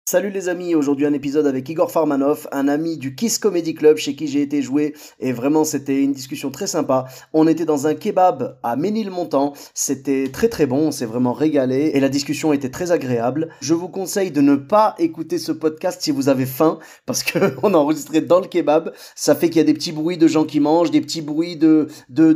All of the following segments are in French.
Salut les amis, aujourd'hui un épisode avec Igor Farmanov, un ami du Kiss Comedy Club chez qui j'ai été jouer et vraiment c'était une discussion très sympa. On était dans un kebab à Ménilmontant, c'était très très bon, on s'est vraiment régalé et la discussion était très agréable. Je vous conseille de ne pas écouter ce podcast si vous avez faim parce que on a enregistré dans le kebab, ça fait qu'il y a des petits bruits de gens qui mangent, des petits bruits de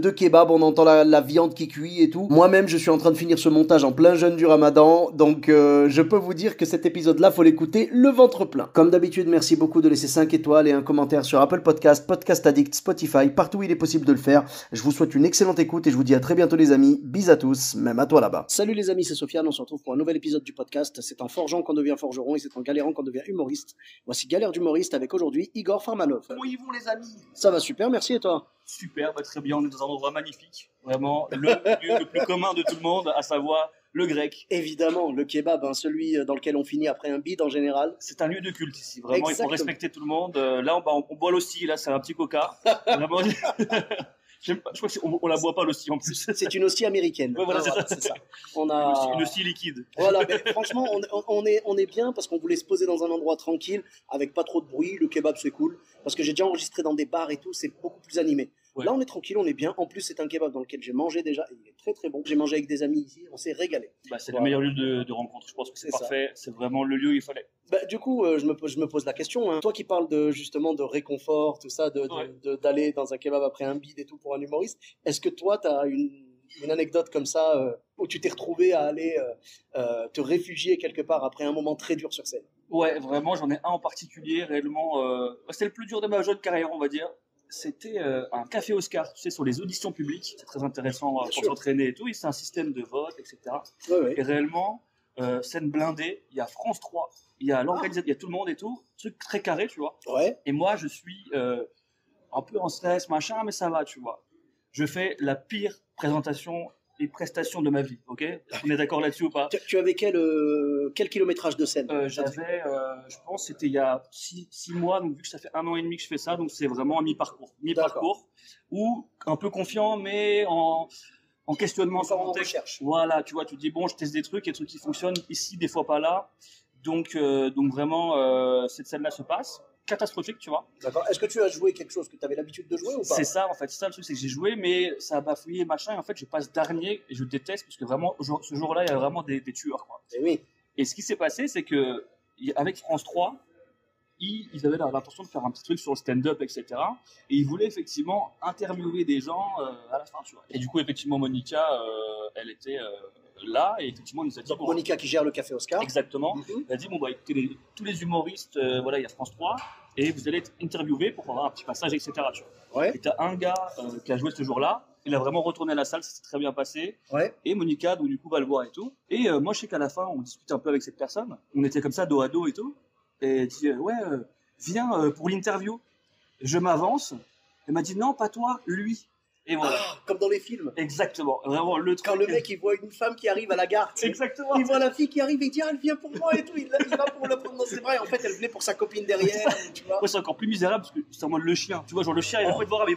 kebab, on entend la viande qui cuit et tout. Moi-même je suis en train de finir ce montage en plein jeûne du Ramadan, donc je peux vous dire que cet épisode-là faut l'écouter le ventre plein. Comme d'habitude, merci beaucoup de laisser 5 étoiles et un commentaire sur Apple Podcast, Podcast Addict, Spotify, partout où il est possible de le faire. Je vous souhaite une excellente écoute et je vous dis à très bientôt les amis. Bis à tous, même à toi là-bas. Salut les amis, c'est Sofiane, on se retrouve pour un nouvel épisode du podcast. C'est en forgeant qu'on devient forgeron et c'est en galérant qu'on devient humoriste. Voici Galère d'humoriste avec aujourd'hui Igor Farmanov. Comment ils vont les amis? Ça va super, merci et toi? Super, très bien, on est dans un endroit magnifique. Vraiment, le lieu le plus commun de tout le monde, à savoir le grec. Évidemment, le kebab, celui dans lequel on finit après un bid en général. C'est un lieu de culte ici, vraiment, Exactement. il faut respecter tout le monde. Là, on boit l'hostie, là, c'est un petit coca. Vraiment, je crois qu'on la boit pas l'hostie en plus. C'est une hostie américaine. Ouais, voilà, c'est ça. On a... Une hostie liquide. Voilà, mais franchement, on est bien parce qu'on voulait se poser dans un endroit tranquille, avec pas trop de bruit. Le kebab, c'est cool. Parce que j'ai déjà enregistré dans des bars et tout, c'est beaucoup plus animé. Ouais. Là, on est tranquille, on est bien. En plus, c'est un kebab dans lequel j'ai mangé déjà. Et il est très très bon. J'ai mangé avec des amis ici, on s'est régalé. C'est le meilleur lieu de rencontre. Je pense que c'est parfait. C'est vraiment le lieu où il fallait. Du coup, je me pose la question. Toi qui parles justement de réconfort, tout ça, d'aller dans un kebab après un bid et tout pour un humoriste, est-ce que toi, tu as une anecdote comme ça où tu t'es retrouvé à aller te réfugier quelque part après un moment très dur sur scène? Ouais, vraiment, j'en ai un en particulier, réellement. C'est le plus dur de ma jeune carrière, on va dire. C'était un café Oscar, tu sais, sur les auditions publiques. C'est très intéressant pour s'entraîner et tout. Et c'est un système de vote, etc. Ouais. Et réellement, scène blindée, il y a France 3, il y a l'organisateur, il y a tout le monde et tout. Truc très carré, tu vois. Ouais. Et moi, je suis un peu en stress, machin, mais ça va, tu vois. Je fais la pire présentation et prestation de ma vie, ok? On est d'accord là-dessus ou pas? Tu avais quel kilométrage de scène? J'avais, je pense, c'était il y a 6 mois, donc vu que ça fait 1 an et demi que je fais ça, donc c'est vraiment un mi-parcours, ou un peu confiant, mais en questionnement sur mon texte. Recherche. Voilà, tu vois, tu te dis bon, je teste des trucs qui fonctionnent ici, des fois pas là, donc vraiment cette scène-là se passe. Catastrophique, tu vois. D'accord. Est-ce que tu as joué quelque chose que tu avais l'habitude de jouer ou pas? C'est ça, en fait. C'est ça le truc, c'est que j'ai joué, mais ça a bafouillé, machin. Et en fait, je passe dernier et je déteste parce que vraiment, ce jour-là, il y a vraiment des tueurs, quoi. Et oui. Et ce qui s'est passé, c'est que, avec France 3, ils avaient l'intention de faire un petit truc sur le stand-up, etc. Et ils voulaient effectivement interviewer des gens à la fin, tu vois. Et du coup, effectivement, Monica, elle était là, et effectivement, elle nous a dit... Donc, Monica qui gère le café Oscar. Exactement. Elle a dit, bon, bah, écoutez, tous les humoristes, voilà, il y a France 3, et vous allez être interviewés pour avoir un petit passage, etc. Tu vois. Ouais. Et t'as un gars qui a joué ce jour-là, il a vraiment retourné à la salle, ça s'est très bien passé. Ouais. Et Monica, donc, du coup, va le voir et tout. Et moi, je sais qu'à la fin, on discutait un peu avec cette personne, on était comme ça, dos à dos et tout, et elle dit, viens pour l'interview. Je m'avance, elle m'a dit, non, pas toi, lui. Et voilà. Ah, comme dans les films. Exactement. Vraiment, le truc. Quand le mec il voit une femme qui arrive à la gare, exactement. Il voit la fille qui arrive et il dit elle vient pour moi et tout. Il va pour le prendre dans ses bras et en fait elle venait pour sa copine derrière. Tu vois. Ouais, c'est encore plus misérable parce que c'est en mode le chien. Tu vois, genre le chien il va pas te voir, mais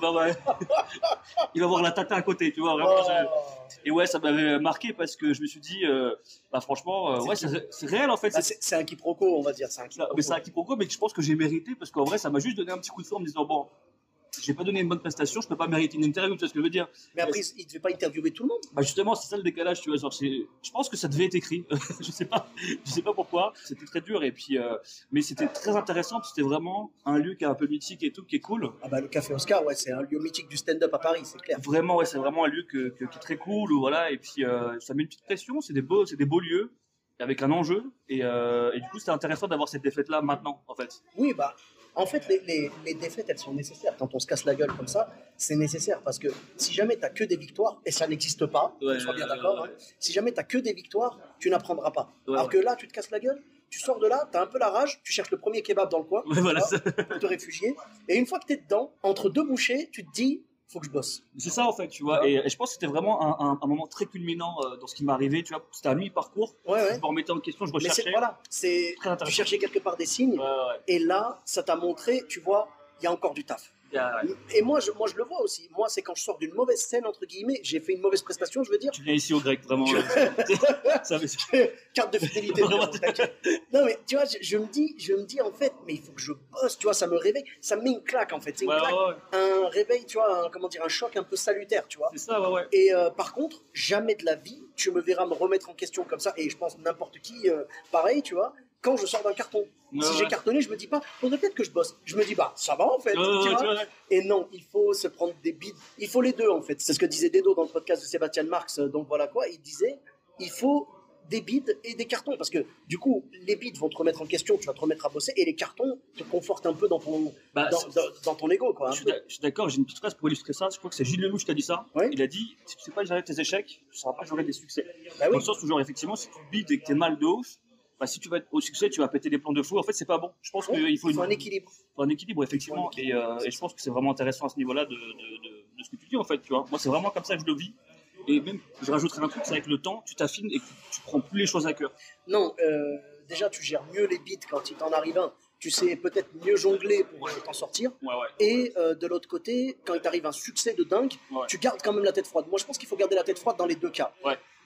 il va voir la tata à côté. Tu vois, vraiment. Et ouais, ça m'avait marqué parce que je me suis dit, franchement, ouais, c'est réel en fait. C'est un quiproquo, on va dire. Mais c'est un quiproquo, mais je pense que j'ai mérité parce qu'en vrai, ça m'a juste donné un petit coup de forme en me disant, bon. J'ai pas donné une bonne prestation, je peux pas mériter une interview, tu vois ce que je veux dire. Mais après, il devait pas interviewer tout le monde. Bah justement, c'est ça le décalage, tu vois. Genre, je pense que ça devait être écrit. je sais pas pourquoi. C'était très dur et puis, mais c'était très intéressant. C'était vraiment un lieu qui est un peu mythique et tout, qui est cool. Ah bah le café Oscar, ouais, c'est un lieu mythique du stand-up à Paris, c'est clair. Vraiment, ouais, c'est vraiment un lieu qui est très cool, voilà. Et puis, ça met une petite pression. C'est des beaux lieux avec un enjeu et du coup, c'était intéressant d'avoir cette défaite là maintenant, en fait. Oui, bah. En fait, les défaites, elles sont nécessaires. Quand on se casse la gueule comme ça, c'est nécessaire parce que si jamais tu n'as que des victoires, et ça n'existe pas, on soit bien d'accord, hein, si jamais tu n'as que des victoires, tu n'apprendras pas. Alors que là, tu te casses la gueule, tu sors de là, tu as un peu la rage, tu cherches le premier kebab dans le coin pour te réfugier. Et une fois que tu es dedans, entre deux bouchées, tu te dis, faut que je bosse. C'est ça en fait, tu vois. Et je pense que c'était vraiment un moment très culminant dans ce qui m'est arrivé, tu vois. C'était un mi-parcours. Je me remettais en question, je recherchais. Tu cherchais quelque part des signes. Et là, ça t'a montré, tu vois, il y a encore du taf. Et moi, je le vois aussi. Moi, c'est quand je sors d'une mauvaise scène, entre guillemets, j'ai fait une mauvaise prestation, je veux dire. Tu viens ici au grec, vraiment. Ça Carte de fidélité. Non, mais tu vois, je me dis en fait, mais il faut que je bosse, tu vois, ça me réveille, ça me met une claque en fait. C'est une claque, un réveil, tu vois, un choc un peu salutaire, tu vois. C'est ça, ouais. Et par contre, jamais de la vie, tu me verras me remettre en question comme ça, et je pense n'importe qui, pareil, tu vois. Quand je sors d'un carton, si j'ai cartonné, je me dis pas, faudrait peut-être que je bosse. Je me dis, bah, ça va en fait. Tu vois. Et non, il faut se prendre des bides. Il faut les deux en fait. C'est ce que disait Dedo dans le podcast de Sébastien Marx. Donc voilà quoi. Il disait, il faut des bides et des cartons. Parce que du coup, les bides vont te remettre en question, tu vas te remettre à bosser. Et les cartons te confortent un peu dans ton, dans ton ego. Quoi, je suis d'accord, j'ai une petite phrase pour illustrer ça. Je crois que c'est Gilles Lelouch qui a dit ça. Oui. Il a dit, si tu sais pas gérer tes échecs, tu ne sauras pas gérer des succès. Bah dans le sens où, genre, effectivement, si tu bides et que tu es mal de hausse, bah, si tu vas être au succès, tu vas péter des plombs de fou. En fait, c'est pas bon. Je pense qu'il faut un équilibre. Un équilibre, effectivement. Et je pense que c'est vraiment intéressant à ce niveau-là de ce que tu dis, en fait. Tu vois. Moi, c'est vraiment comme ça que je le vis. Et même, je rajouterais un truc, c'est avec le temps, tu t'affines et tu prends plus les choses à cœur. Non, déjà, tu gères mieux les beats quand il t'en arrive un. Tu sais peut-être mieux jongler pour t'en sortir. Et de l'autre côté, quand il t'arrive un succès de dingue, tu gardes quand même la tête froide. Moi, je pense qu'il faut garder la tête froide dans les deux cas.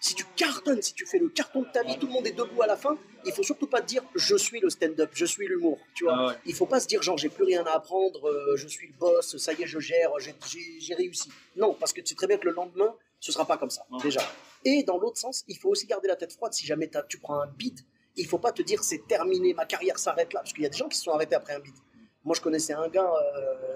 Si tu cartonnes, si tu fais le carton de ta vie, tout le monde est debout à la fin, il faut surtout pas te dire je suis le stand-up, je suis l'humour, tu vois. Il faut pas se dire genre j'ai plus rien à apprendre, je suis le boss, ça y est je gère, j'ai réussi. Non, parce que tu sais très bien que le lendemain, ce sera pas comme ça, déjà. Et dans l'autre sens, il faut aussi garder la tête froide si jamais tu prends un beat, il faut pas te dire c'est terminé, ma carrière s'arrête là, parce qu'il y a des gens qui se sont arrêtés après un beat. Moi je connaissais un gars,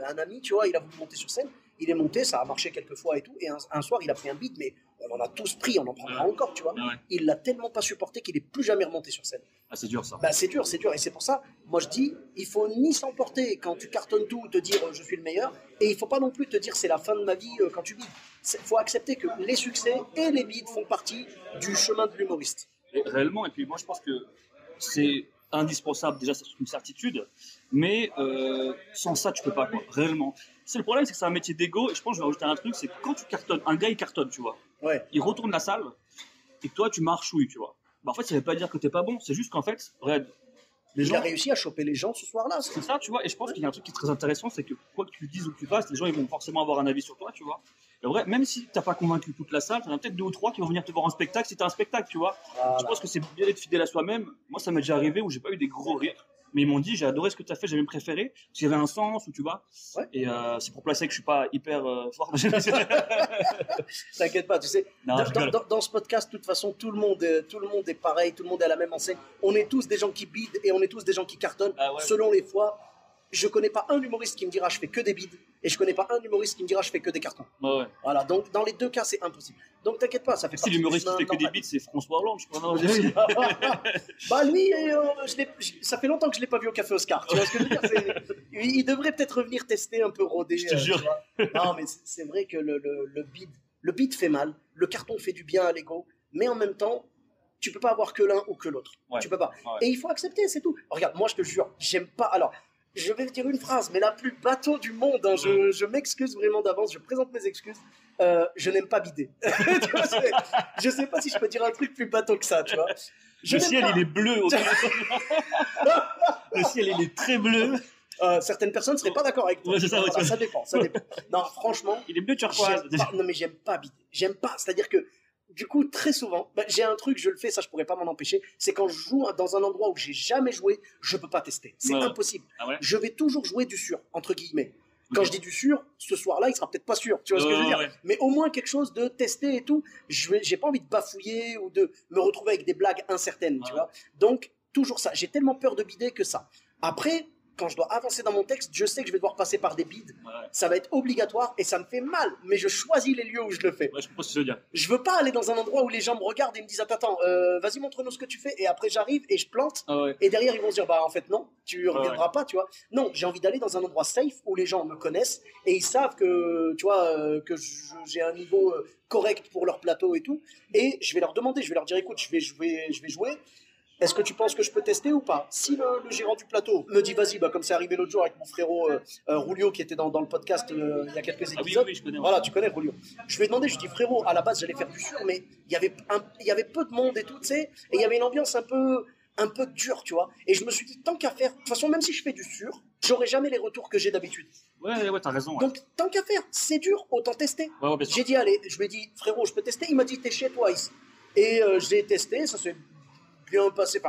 un ami, tu vois, il a voulu monter sur scène, il est monté, ça a marché quelques fois et tout, et un soir il a pris un beat, mais on en a tous pris, on en prendra encore, tu vois. Il l'a tellement pas supporté qu'il est plus jamais remonté sur scène. Ah, c'est dur ça. Bah, c'est dur, et c'est pour ça, moi je dis, il faut ni s'emporter quand tu cartonnes tout, te dire je suis le meilleur, et il faut pas non plus te dire c'est la fin de ma vie quand tu bides. Il faut accepter que les succès et les bides font partie du chemin de l'humoriste. Et réellement, et puis moi je pense que c'est indispensable, déjà c'est une certitude, mais sans ça tu peux pas, quoi, réellement. C'est le problème, c'est que c'est un métier d'ego, et je pense que je vais rajouter un truc, c'est que quand tu cartonnes, un gars il cartonne, tu vois, il retourne la salle, et toi tu marchouilles, tu vois. Bah en fait ça veut pas dire que t'es pas bon, c'est juste qu'en fait, regarde, il a réussi à choper les gens ce soir-là. C'est ça, tu vois, et je pense qu'il y a un truc qui est très intéressant, c'est que quoi que tu dises ou que tu fasses, les gens ils vont forcément avoir un avis sur toi, tu vois. Et en vrai, même si t'as pas convaincu toute la salle, t'en as peut-être 2 ou 3 qui vont venir te voir en spectacle si t'as un spectacle, tu vois. Voilà. Je pense que c'est bien d'être fidèle à soi-même. Moi, ça m'est déjà arrivé où j'ai pas eu des gros rires, mais ils m'ont dit j'ai adoré ce que t'as fait, j'ai même préféré, parce qu'il y avait un sens, ou tu vois. Et c'est pour placer que je suis pas hyper fort. T'inquiète pas, tu sais. Non, dans ce podcast, de toute façon, tout le monde est pareil, tout le monde est à la même enseigne. On est tous des gens qui bident et on est tous des gens qui cartonnent selon les fois. Je connais pas un humoriste qui me dira je fais que des bides et je connais pas un humoriste qui me dira je fais que des cartons. Voilà, donc dans les deux cas c'est impossible. Donc t'inquiète pas, ça fait partie. Si l'humoriste qui fait que des bides, c'est François Hollande, je crois. Non, bah lui, ça fait longtemps que je l'ai pas vu au Café Oscar. Tu vois ce que je veux dire, il devrait peut-être revenir tester un peu rodé. Je te jure. Non mais c'est vrai que le bide fait mal, le carton fait du bien à l'ego, mais en même temps tu peux pas avoir que l'un ou que l'autre. Tu peux pas. Et il faut accepter, c'est tout. Regarde, moi je te jure, j'aime pas. Alors. Je vais te dire une phrase, mais la plus bateau du monde. Hein. Je m'excuse vraiment d'avance. Je présente mes excuses. Je n'aime pas bider. Je sais pas si je peux dire un truc plus bateau que ça, tu vois. Le ciel, il est bleu. Le ciel, il est très bleu. Certaines personnes seraient pas d'accord avec toi. Ça dépend. Non, franchement. Il est bleu turquoise. Non, mais j'aime pas bider. J'aime pas. C'est-à-dire que, du coup, très souvent, j'ai un truc, je le fais, ça je pourrais pas m'en empêcher, c'est quand je joue dans un endroit où j'ai jamais joué, je peux pas tester. C'est impossible. Je vais toujours jouer du sûr, entre guillemets. Quand je dis du sûr, ce soir-là, il sera peut-être pas sûr. Tu vois ce que je veux dire? Mais au moins quelque chose de testé et tout. J'ai pas envie de bafouiller ou de me retrouver avec des blagues incertaines, tu vois. Donc, toujours ça. J'ai tellement peur de bider que ça. Après, quand je dois avancer dans mon texte, je sais que je vais devoir passer par des bides. Ça va être obligatoire et ça me fait mal. Mais je choisis les lieux où je le fais. Je comprends ce que tu veux dire. Je veux pas aller dans un endroit où les gens me regardent et me disent attends, vas-y montre-nous ce que tu fais. Et après j'arrive et je plante. Et derrière ils vont se dire bah en fait non, tu reviendras pas, tu vois. Non, j'ai envie d'aller dans un endroit safe où les gens me connaissent et ils savent que tu vois que j'ai un niveau correct pour leur plateau et tout. Et je vais leur demander, je vais leur dire écoute, je vais jouer. Est-ce que tu penses que je peux tester ou pas? Si le gérant du plateau me dit vas-y, bah comme c'est arrivé l'autre jour avec mon frérot Rulio qui était dans le podcast il y a quelques épisodes. Oui, je connais. Voilà, tu connais Rulio. Je lui ai demandé, je dis frérot, à la base j'allais faire du sûr, mais il y avait peu de monde et tout, tu sais, et il y avait une ambiance un peu un peu dur, tu vois. Et je me suis dit, tant qu'à faire, de toute façon, même si je fais du sûr, j'aurai jamais les retours que j'ai d'habitude. Ouais, t'as raison. Donc, tant qu'à faire, c'est dur, autant tester. Bien sûr. J'ai dit, allez, je lui ai dit, frérot, je peux tester. Il m'a dit, t'es chez toi ici. Et j'ai testé, ça s'est bien passé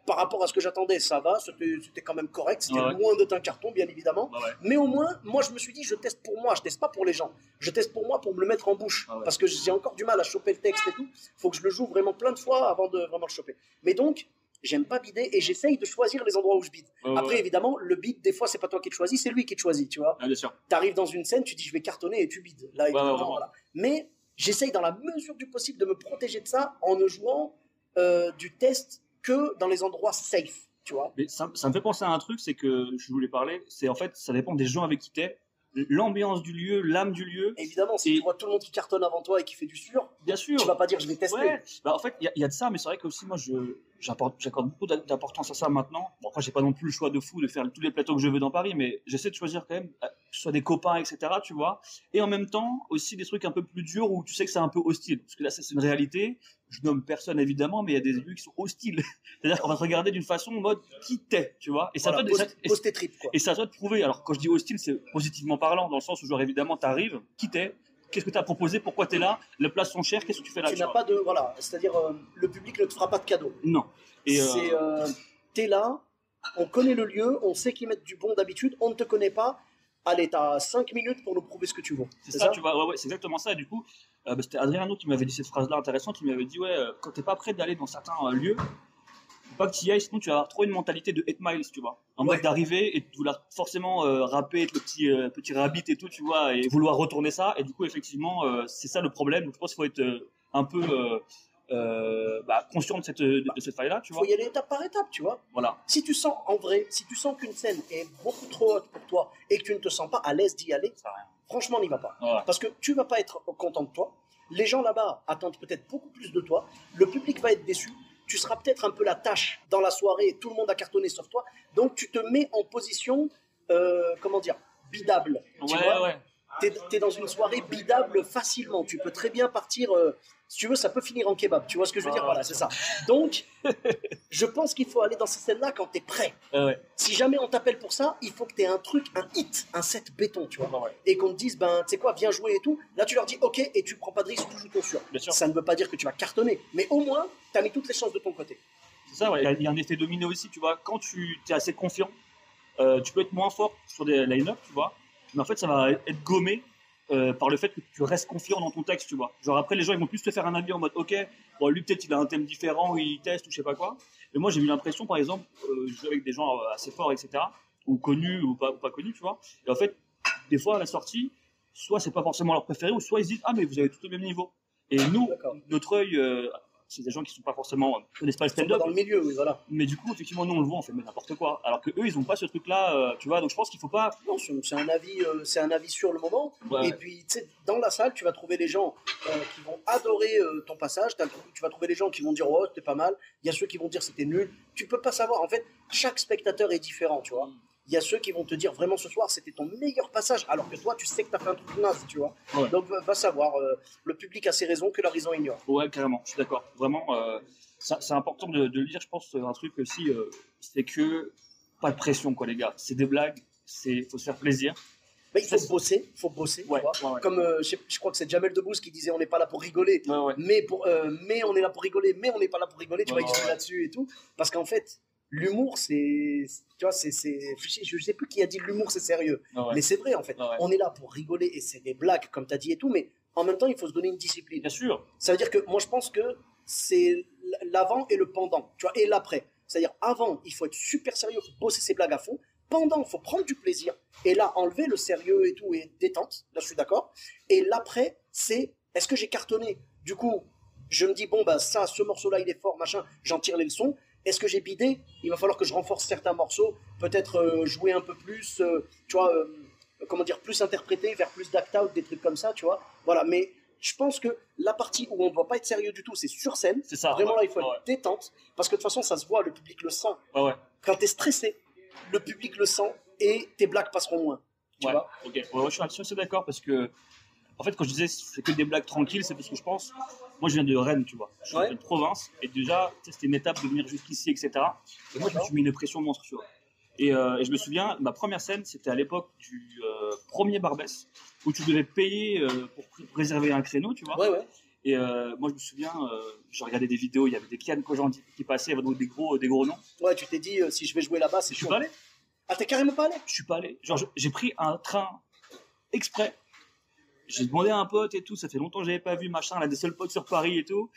par rapport à ce que j'attendais, ça va, c'était quand même correct, c'était loin d'être un carton, bien évidemment. Mais au moins, moi, je me suis dit, je teste pour moi, je teste pas pour les gens. Je teste pour moi pour me le mettre en bouche. Parce que j'ai encore du mal à choper le texte et tout. Faut que je le joue vraiment plein de fois avant de vraiment le choper. Mais donc, j'aime pas bider et j'essaye de choisir les endroits où je bide. Après, évidemment, le bid, des fois, c'est pas toi qui le choisis, c'est lui qui te choisit, tu vois. Bien sûr. T'arrives dans une scène, tu dis, je vais cartonner et tu bides. Là, évidemment, voilà. Mais j'essaye dans la mesure du possible de me protéger de ça en ne jouant du test que dans les endroits safe, tu vois. Mais ça me fait penser à un truc, c'est que je voulais parler, c'est en fait, ça dépend des gens avec qui t'es, l'ambiance du lieu, l'âme du lieu. Évidemment, si tu vois tout le monde qui cartonne avant toi et qui fait du sûr, bien sûr, tu vas pas dire je vais tester. Ouais. Bah, en fait, il y a de ça, mais c'est vrai que aussi moi j'accorde beaucoup d'importance à ça maintenant. Bon, après j'ai pas non plus le choix de fou de faire tous les plateaux que je veux dans Paris, mais j'essaie de choisir quand même, que ce soit des copains, etc. Tu vois. Et en même temps aussi des trucs un peu plus durs où tu sais que c'est un peu hostile, parce que là c'est une réalité. Je nomme personne évidemment, mais il y a des élus qui sont hostiles. C'est-à-dire qu'on va te regarder d'une façon en mode qui t'es, tu vois. Et ça voilà, poste tes tripes, quoi. Et ça doit te prouver. Alors quand je dis hostile, c'est positivement parlant, dans le sens où genre évidemment t'arrives, qui t'es, qu'est-ce que tu as proposé, pourquoi tu es là, les places sont chères, qu'est-ce que tu fais là? Tu n'as pas de voilà, c'est-à-dire le public ne te fera pas de cadeau. Non. Et t'es là, on connaît le lieu, on sait qu'ils mettent du bon d'habitude, on ne te connaît pas. Allez, t'as 5 minutes pour nous prouver ce que tu vaux. C'est ça, tu vois, ouais, c'est exactement ça. Et du coup, c'était Adriano qui m'avait dit cette phrase-là intéressante, qui m'avait dit, quand t'es pas prêt d'aller dans certains lieux, faut pas que tu y ailles, sinon tu vas avoir trop une mentalité de 8 miles, tu vois. En mode d'arriver et de vouloir forcément rapper, être le petit rabbit et tout, tu vois, et vouloir retourner ça. Et du coup, effectivement, c'est ça le problème. Donc je pense qu'il faut être un peu conscient de cette faille-là, tu vois. Faut y aller étape par étape, tu vois. Voilà. Si tu sens, en vrai, si tu sens qu'une scène est beaucoup trop haute pour toi et que tu ne te sens pas à l'aise d'y aller, franchement, n'y va pas. Ouais. Parce que tu vas pas être content de toi. Les gens là-bas attendent peut-être beaucoup plus de toi. Le public va être déçu. Tu seras peut-être un peu la tâche dans la soirée. Tout le monde a cartonné sauf toi. Donc, tu te mets en position, bidable. Tu vois. Ouais. T'es dans une soirée bidable facilement. Tu peux très bien partir. Si tu veux, ça peut finir en kebab. Tu vois ce que je veux dire? Voilà, c'est ça. Donc, je pense qu'il faut aller dans ces scènes-là quand t'es prêt. Si jamais on t'appelle pour ça, il faut que t'aies un truc, un hit, un set béton, tu vois. Et qu'on te dise, tu sais quoi, viens jouer et tout. Là, tu leur dis, ok, et tu prends pas de risque, tu joues ton sûr. Ça ne veut pas dire que tu vas cartonner, mais au moins, t'as mis toutes les chances de ton côté. C'est ça, ouais. Il y a un effet dominé aussi, tu vois. Quand tu es assez confiant, tu peux être moins fort sur des line-up, tu vois. Mais en fait, ça va être gommé par le fait que tu restes confiant dans ton texte, tu vois. Genre après, les gens ils vont plus te faire un avis en mode, ok, bon, lui peut-être il a un thème différent, il teste ou je sais pas quoi. Et moi j'ai eu l'impression, par exemple, je joue avec des gens assez forts, etc., ou connus ou pas connus, tu vois. Et en fait, des fois à la sortie, soit c'est pas forcément leur préféré, ou soit ils se disent, ah mais vous avez tout au même niveau. Et nous, notre œil, c'est des gens qui sont pas forcément connaissent pas le stand-up dans le milieu, oui, voilà. Mais du coup effectivement nous on le voit, on fait mais n'importe quoi, alors que eux ils ont pas ce truc là, tu vois. Donc je pense qu'il faut pas, non, c'est un avis sur le moment. Et puis tu sais, dans la salle tu vas trouver les gens qui vont adorer ton passage, tu vas trouver les gens qui vont dire oh c'était pas mal, il y a ceux qui vont dire c'était nul. Tu peux pas savoir, en fait chaque spectateur est différent, tu vois. Il y a ceux qui vont te dire vraiment ce soir c'était ton meilleur passage, alors que toi tu sais que t'as fait un truc naze, tu vois. Donc va savoir, le public a ses raisons que la raison ignore. Ouais, carrément, je suis d'accord. Vraiment, c'est important de le dire, je pense. Un truc aussi, c'est que pas de pression, quoi, les gars. C'est des blagues, faut se faire plaisir. Mais il faut bosser, tu vois. Comme je crois que c'est Jamel Debbouze qui disait on n'est pas là pour rigoler, mais on est là pour rigoler, mais on n'est pas là pour rigoler, tu vois, il joue là-dessus et tout. Parce qu'en fait, l'humour, tu vois, je sais plus qui a dit l'humour c'est sérieux, mais c'est vrai en fait. On est là pour rigoler et c'est des blagues comme tu as dit et tout, mais en même temps il faut se donner une discipline. Bien sûr. Ça veut dire que moi je pense que c'est l'avant et le pendant, tu vois, et l'après. C'est-à-dire avant il faut être super sérieux, il faut bosser ses blagues à fond. Pendant, il faut prendre du plaisir. Et là, enlever le sérieux et tout, et détente. Là, je suis d'accord. Et l'après, c'est, est-ce que j'ai cartonné? Du coup, je me dis, bon, bah, ça, ce morceau-là, il est fort, machin, j'en tire les leçons. Est-ce que j'ai bidé? Il va falloir que je renforce certains morceaux, peut-être jouer un peu plus, tu vois, plus interpréter, faire plus d'act-out, des trucs comme ça, tu vois. Voilà, mais je pense que la partie où on ne doit pas être sérieux du tout, c'est sur scène. C'est ça. Vraiment, là, il faut être détente, parce que de toute façon, ça se voit, le public le sent. Quand t'es stressé, le public le sent et tes blagues passeront moins. Tu vois. Ok. Je suis assez d'accord parce que En fait, quand je disais c'est que des blagues tranquilles, c'est parce que je pense, moi je viens de Rennes, tu vois, je suis de province, et déjà c'était une étape de venir jusqu'ici, etc. Et moi je me suis mis une pression monstre, tu vois. Et je me souviens, ma première scène, c'était à l'époque du premier Barbès, où tu devais payer pour réserver un créneau, tu vois. Et moi je me souviens, je regardais des vidéos, il y avait des Kian Kojandi qui passaient, donc des gros noms. Ouais, tu t'es dit si je vais jouer là-bas, c'est chaud. Je suis pas allé. Ah, t'es carrément pas allé? Je suis pas allé. Genre j'ai pris un train exprès. J'ai demandé à un pote et tout, ça fait longtemps que j'avais pas vu, machin, l'un des seuls potes sur Paris et tout.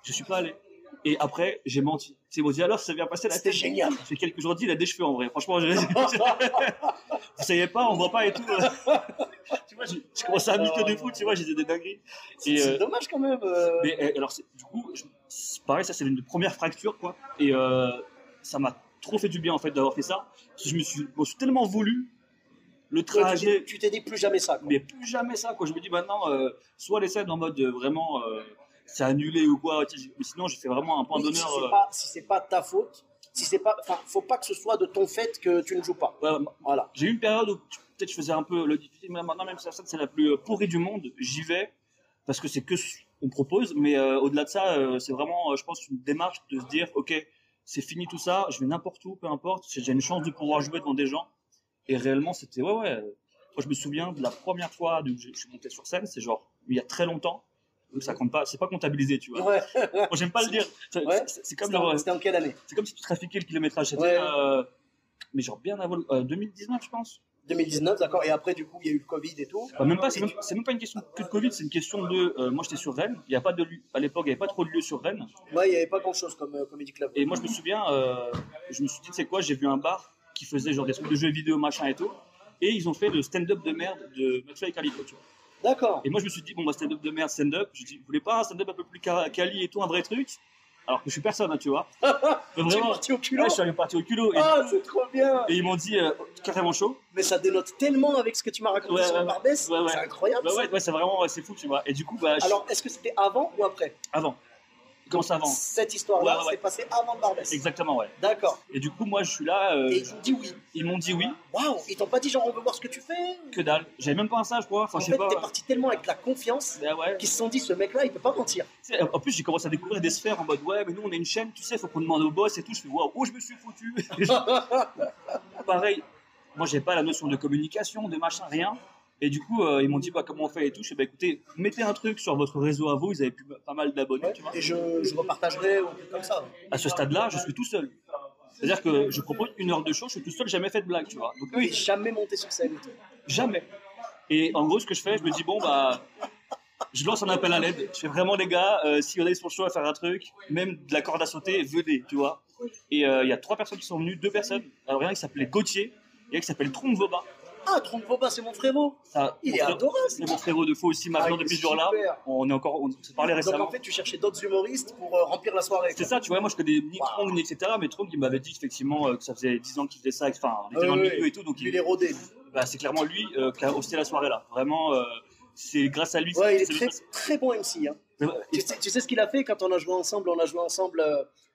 Je suis pas allé. Et après, j'ai menti. C'est bon, dit alors, ça vient passer la C'était génial. Ça fait quelques jours, il a des cheveux en vrai. Franchement, vous savez pas, on voit pas et tout. Tu vois, je commençais à miquer de fou, tu vois, j'ai des dingueries. C'est dommage quand même. Mais alors, du coup, pareil, ça c'est une première fracture, quoi. Et ça m'a trop fait du bien en fait d'avoir fait ça. Parce que je me suis tellement voulu. Le trajet. Tu t'es dit plus jamais ça, quoi. Mais plus jamais ça, quoi. Je me dis maintenant, soit les scènes en mode vraiment c'est annulé ou quoi, mais sinon j'ai fait vraiment un point d'honneur. Si c'est pas ta faute, faut pas que ce soit de ton fait que tu ne joues pas. Voilà. J'ai eu une période où peut-être je faisais un peu le difficile, mais maintenant même si la scène c'est la plus pourrie du monde, j'y vais parce que c'est que ce qu'on propose, mais au-delà de ça, c'est vraiment, je pense, une démarche de se dire, ok, c'est fini tout ça, je vais n'importe où, peu importe, j'ai une chance de pouvoir jouer devant des gens. Et réellement, c'était, Moi, je me souviens de la première fois où je suis monté sur scène, c'est genre, il y a très longtemps. Donc ça compte pas, c'est pas comptabilisé, tu vois. Moi, j'aime pas le dire. C'est comme C'était en quelle année? C'est comme si tu trafiquais le kilométrage. C'était, mais genre bien avant 2019, je pense. 2019, d'accord. Et après, du coup, il y a eu le Covid et tout. Même pas, c'est même pas une question que de Covid, c'est une question de. Moi, j'étais sur Rennes. Il y a pas de lieu. À l'époque, il y avait pas trop de lieux sur Rennes. Ouais, il y avait pas grand-chose comme Comedy Club. Et moi, je me souviens, je me suis dit, tu sais quoi, j'ai vu un bar qui faisait genre des trucs de jeux vidéo, machin et tout. Et ils ont fait le stand-up de merde de McFly et Carlito, tu vois. D'accord. Et moi, je me suis dit, bon, stand-up de merde, stand-up. Je dis, vous voulez pas un stand-up un peu plus quali et tout, un vrai truc? Alors que je suis personne, hein, tu vois. Vraiment, tu es parti au culot? Ouais, je suis parti au culot. Et c'est trop bien. Et ils m'ont dit, carrément chaud. Mais ça dénote tellement avec ce que tu m'as raconté sur le Barbès. C'est incroyable. C'est vraiment, c'est fou, tu vois. Et du coup, alors, est-ce que c'était avant ou après? Avant. Comment ça avant? Cette histoire-là, c'est passé avant le Barbès. Exactement, ouais. D'accord. Et du coup, moi, je suis là. Et ils t'ont dit oui. Ils m'ont dit oui. Waouh, ils t'ont pas dit genre on veut voir ce que tu fais? Que dalle. J'avais même pas un ça, je crois. En fait, t'es parti tellement avec la confiance qu'ils se sont dit ce mec-là, il peut pas mentir. En plus, j'ai commencé à découvrir des sphères en mode ouais, mais nous on est une chaîne, tu sais, faut qu'on demande au boss et tout. Je fais waouh, oh, je me suis foutu. Pareil, moi, j'ai pas la notion de communication, de machin, rien. Et du coup, ils m'ont dit comment on fait et tout. Je fais écoutez, mettez un truc sur votre réseau à vous. Ils avaient pas mal d'abonnés, tu vois. Et je repartagerai ou comme ça. À ce stade-là, je suis tout seul. C'est-à-dire que je propose 1 heure de show, je suis tout seul, jamais fait de blague, tu vois. Donc eux, jamais monté sur scène. Jamais. Et en gros, ce que je fais, je me dis bon je lance un appel à l'aide. Je fais vraiment les gars, si on est sur le show à faire un truc, même de la corde à sauter, venez, tu vois. Et il y a 3 personnes qui sont venues, 2 personnes. Alors il y en a qui s'appelait Gauthier, il y en a qui s'appelle Trompe Voba. Ah, Trompe Voba, c'est mon frérot. Il est adorable. C'est mon frérot de fou aussi maintenant depuis ce jour-là. On s'est parlé récemment. Donc en fait, tu cherchais d'autres humoristes pour remplir la soirée. C'est ça, tu vois, moi je connais ni Trong, ni etc. Mais Trong, il m'avait dit effectivement que ça faisait 10 ans qu'il faisait ça, enfin, on était dans le milieu et tout. Donc il est rodé. C'est clairement lui qui a hosté la soirée là. Vraiment, c'est grâce à lui. Ouais, il est très bon MC. Hein. Tu sais ce qu'il a fait quand on a joué ensemble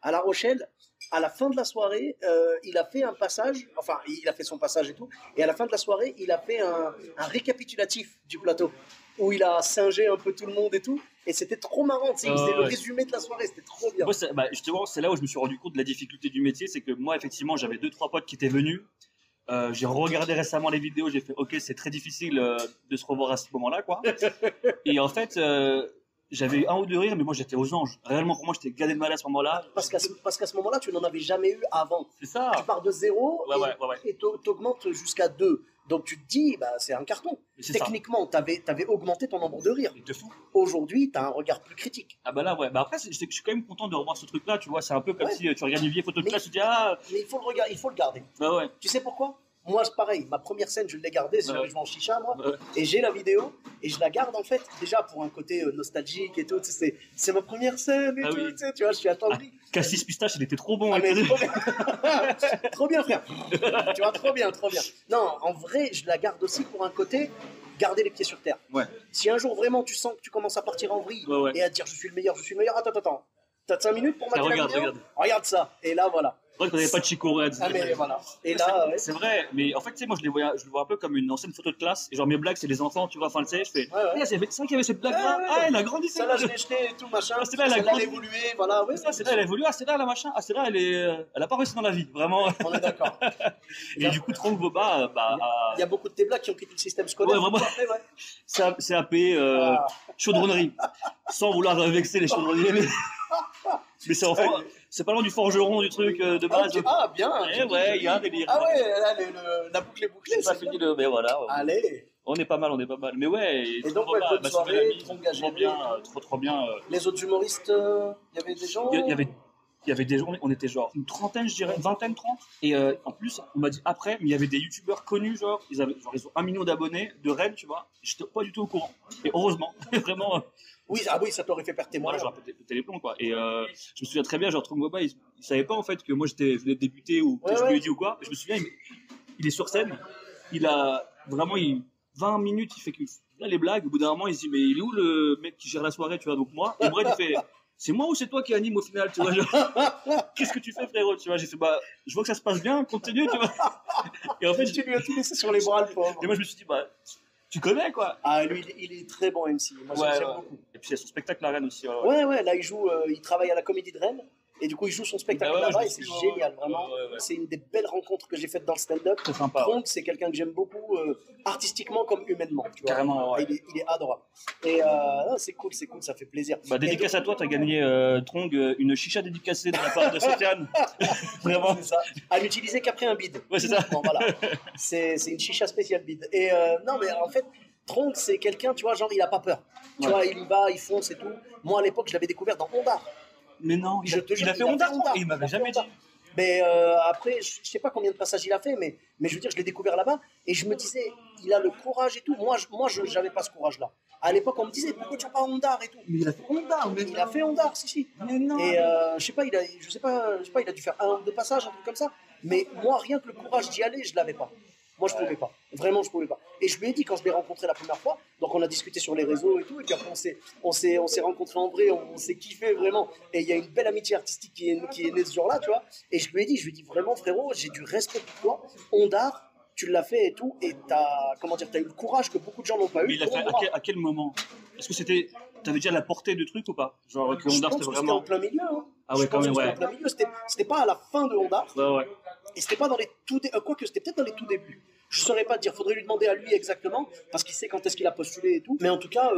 à La Rochelle. À la fin de la soirée, il a fait un passage, enfin, il a fait son passage et tout, et à la fin de la soirée, il a fait un récapitulatif du plateau, où il a singé un peu tout le monde et tout, et c'était trop marrant, tu sais, il faisait le résumé de la soirée, c'était trop bien. Moi, justement, c'est là où je me suis rendu compte de la difficulté du métier, c'est que moi, effectivement, j'avais 2-3 potes qui étaient venus, j'ai regardé récemment les vidéos, j'ai fait, ok, c'est très difficile de se revoir à ce moment-là, quoi. Et en fait... j'avais eu 1 ou 2 rires, mais moi j'étais aux anges. Réellement, pour moi, j'étais Gad Elmaleh à ce moment-là. Parce qu'à ce moment-là, tu n'en avais jamais eu avant. C'est ça. Tu pars de 0 et t'augmentes jusqu'à 2. Donc tu te dis, c'est un carton. Techniquement, t'avais augmenté ton nombre de rires. C'est fou. Aujourd'hui, t'as un regard plus critique. Ah bah là, ouais. Bah après, je suis quand même content de revoir ce truc-là, tu vois. C'est un peu comme si tu regardes une vieille photo de classe, tu te dis, Mais il faut le garder. Bah ouais. Tu sais pourquoi? Moi, c'est pareil. Ma première scène, je l'ai gardée. Je joue en chicha, moi. Et j'ai la vidéo. Et je la garde, en fait, déjà pour un côté nostalgique et tout. C'est ma première scène et tout. Tu vois, je suis attendri. Cassis Pistache, il était trop bon. Mais trop bien. Trop bien, frère. Tu vois, trop bien. Non, en vrai, je la garde aussi pour un côté garder les pieds sur terre. Ouais. Si un jour, vraiment, tu sens que tu commences à partir en vrille et à dire je suis le meilleur. Attends. T'as 5 minutes pour mater la vidéo? Regarde ça. Et là, voilà. vrai qu'on n'avait pas de Chico Red. Ah, mais voilà. Et là, ouais. C'est vrai, mais en fait, tu sais, moi, je le vois un peu comme une ancienne photo de classe. Et genre, mes blagues, c'est les enfants, tu vois. Enfin, tu sais, je fais. C'est vrai qu'il y avait cette blague-là. Ah, elle a grandi, ça. Là, je l'ai jeté et tout, machin. C'est là, elle a évolué. Voilà, ouais. C'est là, elle a évolué. Ah, c'est là, la machin. Ah, c'est là, elle a pas réussi dans la vie, vraiment. On est d'accord. Et du coup, Tronc Boba, il y a beaucoup de tes blagues qui ont quitté le système scolaire. Ouais, vraiment. CAP, chaudronnerie. Sans vouloir vexer les chaudronniers, mais c'est pas loin du forgeron, du truc de base. Ah, bien. Ouais, il y a un délire. Ah ouais, là, la boucle est bouclée. C'est pas fini mais voilà. Allez. On est pas mal. Mais ouais. Et donc, bonne soirée, trop bien, trop bien. Les autres humoristes, il y avait des gens. Il y avait des gens, on était genre une trentaine, je dirais, une vingtaine, 30. Et en plus, on m'a dit après, mais il y avait des youtubeurs connus, genre, ils ont 1 million d'abonnés de Rennes, tu vois. J'étais pas du tout au courant. Et heureusement, vraiment. Oui, ça t'aurait fait perdre tes moyens. Voilà, j'aurais pété les plombs, quoi. Et je me souviens très bien, genre, Tronc Boba, il savait pas en fait que moi je venais de débuter ou que je lui ai dit ou quoi. Je me souviens, il est sur scène, il a vraiment 20 minutes, il fait que là les blagues. Au bout d'un moment, il se dit, mais il est où le mec qui gère la soirée, tu vois. Donc moi, et Brett, il fait. C'est moi ou c'est toi qui anime au final, tu vois, qu'est-ce que tu fais, frérot, tu vois. J'ai fait, je vois que ça se passe bien, continue, tu vois. Et en fait, tu lui as tout laissé sur les bras, le pauvre. Et moi, je me suis dit, tu connais, quoi. Ah, lui, il est très bon MC. Moi, j'aime beaucoup. Et puis, il y a son spectacle à Rennes aussi. Ouais, là, il travaille à la Comédie de Rennes. Et du coup, il joue son spectacle là-bas et c'est génial, vraiment. C'est une des belles rencontres que j'ai faites dans le stand-up. C'est sympa. Tronc, c'est quelqu'un que j'aime beaucoup, artistiquement comme humainement. Tu vois. Carrément, ouais. Il est adorable. Et c'est cool, ça fait plaisir. Dédicace à toi, t'as gagné, Tronc, une chicha dédicacée de la part de Sofiane. Vraiment. C'est ça. À n'utiliser qu'après un bide. Ouais, c'est ça. Bon, voilà. C'est une chicha spéciale bide. Et non, mais en fait, Tronc, c'est quelqu'un, tu vois, genre, il a pas peur. Tu vois, il y va, il fonce et tout. Moi, à l'époque, je l'avais découvert dans Ondar. Mais non, il a fait Ondar, il m'avait jamais dit. Mais après, je sais pas combien de passages il a fait, mais je veux dire, je l'ai découvert là-bas et je me disais, il a le courage et tout. Moi, je n'avais pas ce courage-là. À l'époque, on me disait, pourquoi tu n'as pas Ondar et tout. Mais il a fait Ondar, il a fait Ondar, si. Mais non. Et je sais pas, il a dû faire 1 ou 2 passages, un truc comme ça. Mais moi, rien que le courage d'y aller, je l'avais pas. Moi, je pouvais pas. Vraiment, je pouvais pas. Et je lui ai dit quand je l'ai rencontré la première fois, donc on a discuté sur les réseaux et tout, et puis après on s'est rencontrés en vrai, on s'est kiffé vraiment. Et il y a une belle amitié artistique qui est née ce jour-là, tu vois. Et je lui ai dit vraiment frérot, j'ai du respect pour toi. Ondar, tu l'as fait et tout, et t'as eu le courage que beaucoup de gens n'ont pas eu. Mais il a fait à quel moment? Est-ce que t'avais déjà la portée de truc ou pas? Genre que Ondar, c'était vraiment. C'était en plein milieu. Hein. Ah ouais, quand même, ouais. En plein milieu. C'était pas à la fin de Ondar. Ouais. Et c'était pas dans les quoique c'était peut-être dans les tout débuts. Je saurais pas te dire, faudrait lui demander à lui exactement, parce qu'il sait quand est-ce qu'il a postulé et tout. Mais en tout cas,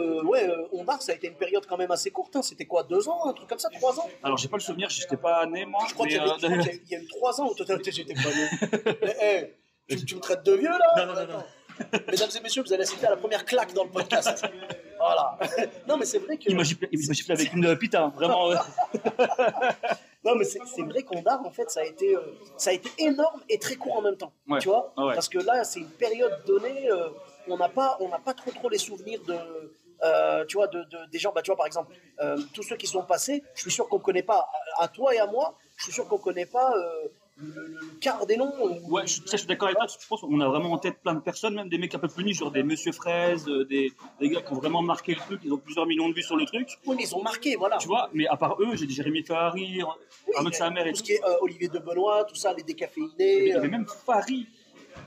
Ondar, ça a été une période quand même assez courte. Hein. C'était quoi, 2 ans, un truc comme ça, 3 ans? Alors j'ai pas le souvenir, j'étais pas né moi. Je crois qu'il y a eu 3 ans au total, j'étais pas né. Mais, tu me traites de vieux là? Non. Mesdames et messieurs, vous allez assister à la première claque dans le podcast. Voilà. Non, mais c'est vrai que. Il m'a giflé avec une pita, vraiment. Non, mais c'est vrai qu'Ondar, en fait, ça a été énorme et très court en même temps. Ouais. Tu vois, ouais. Parce que là, c'est une période donnée, on n'a pas trop les souvenirs tu vois, des gens, tu vois, par exemple, tous ceux qui sont passés, je suis sûr qu'on ne connaît pas, à toi et à moi, je suis sûr qu'on ne connaît pas le quart des noms. Ouais, je suis d'accord avec toi. Je pense qu'on a vraiment en tête plein de personnes, même des mecs un peu plus niches, genre des Monsieur Fraise, des gars qui ont vraiment marqué le truc. Ils ont plusieurs millions de vues sur le truc. Oui, mais ils ont marqué, voilà. Tu vois, mais à part eux, j'ai dit Jérémy Ferrari, Arnaud de Samer et tout. Ce qui est Olivier de Benoît, tout ça, les décaféinés. Il y avait même Fari.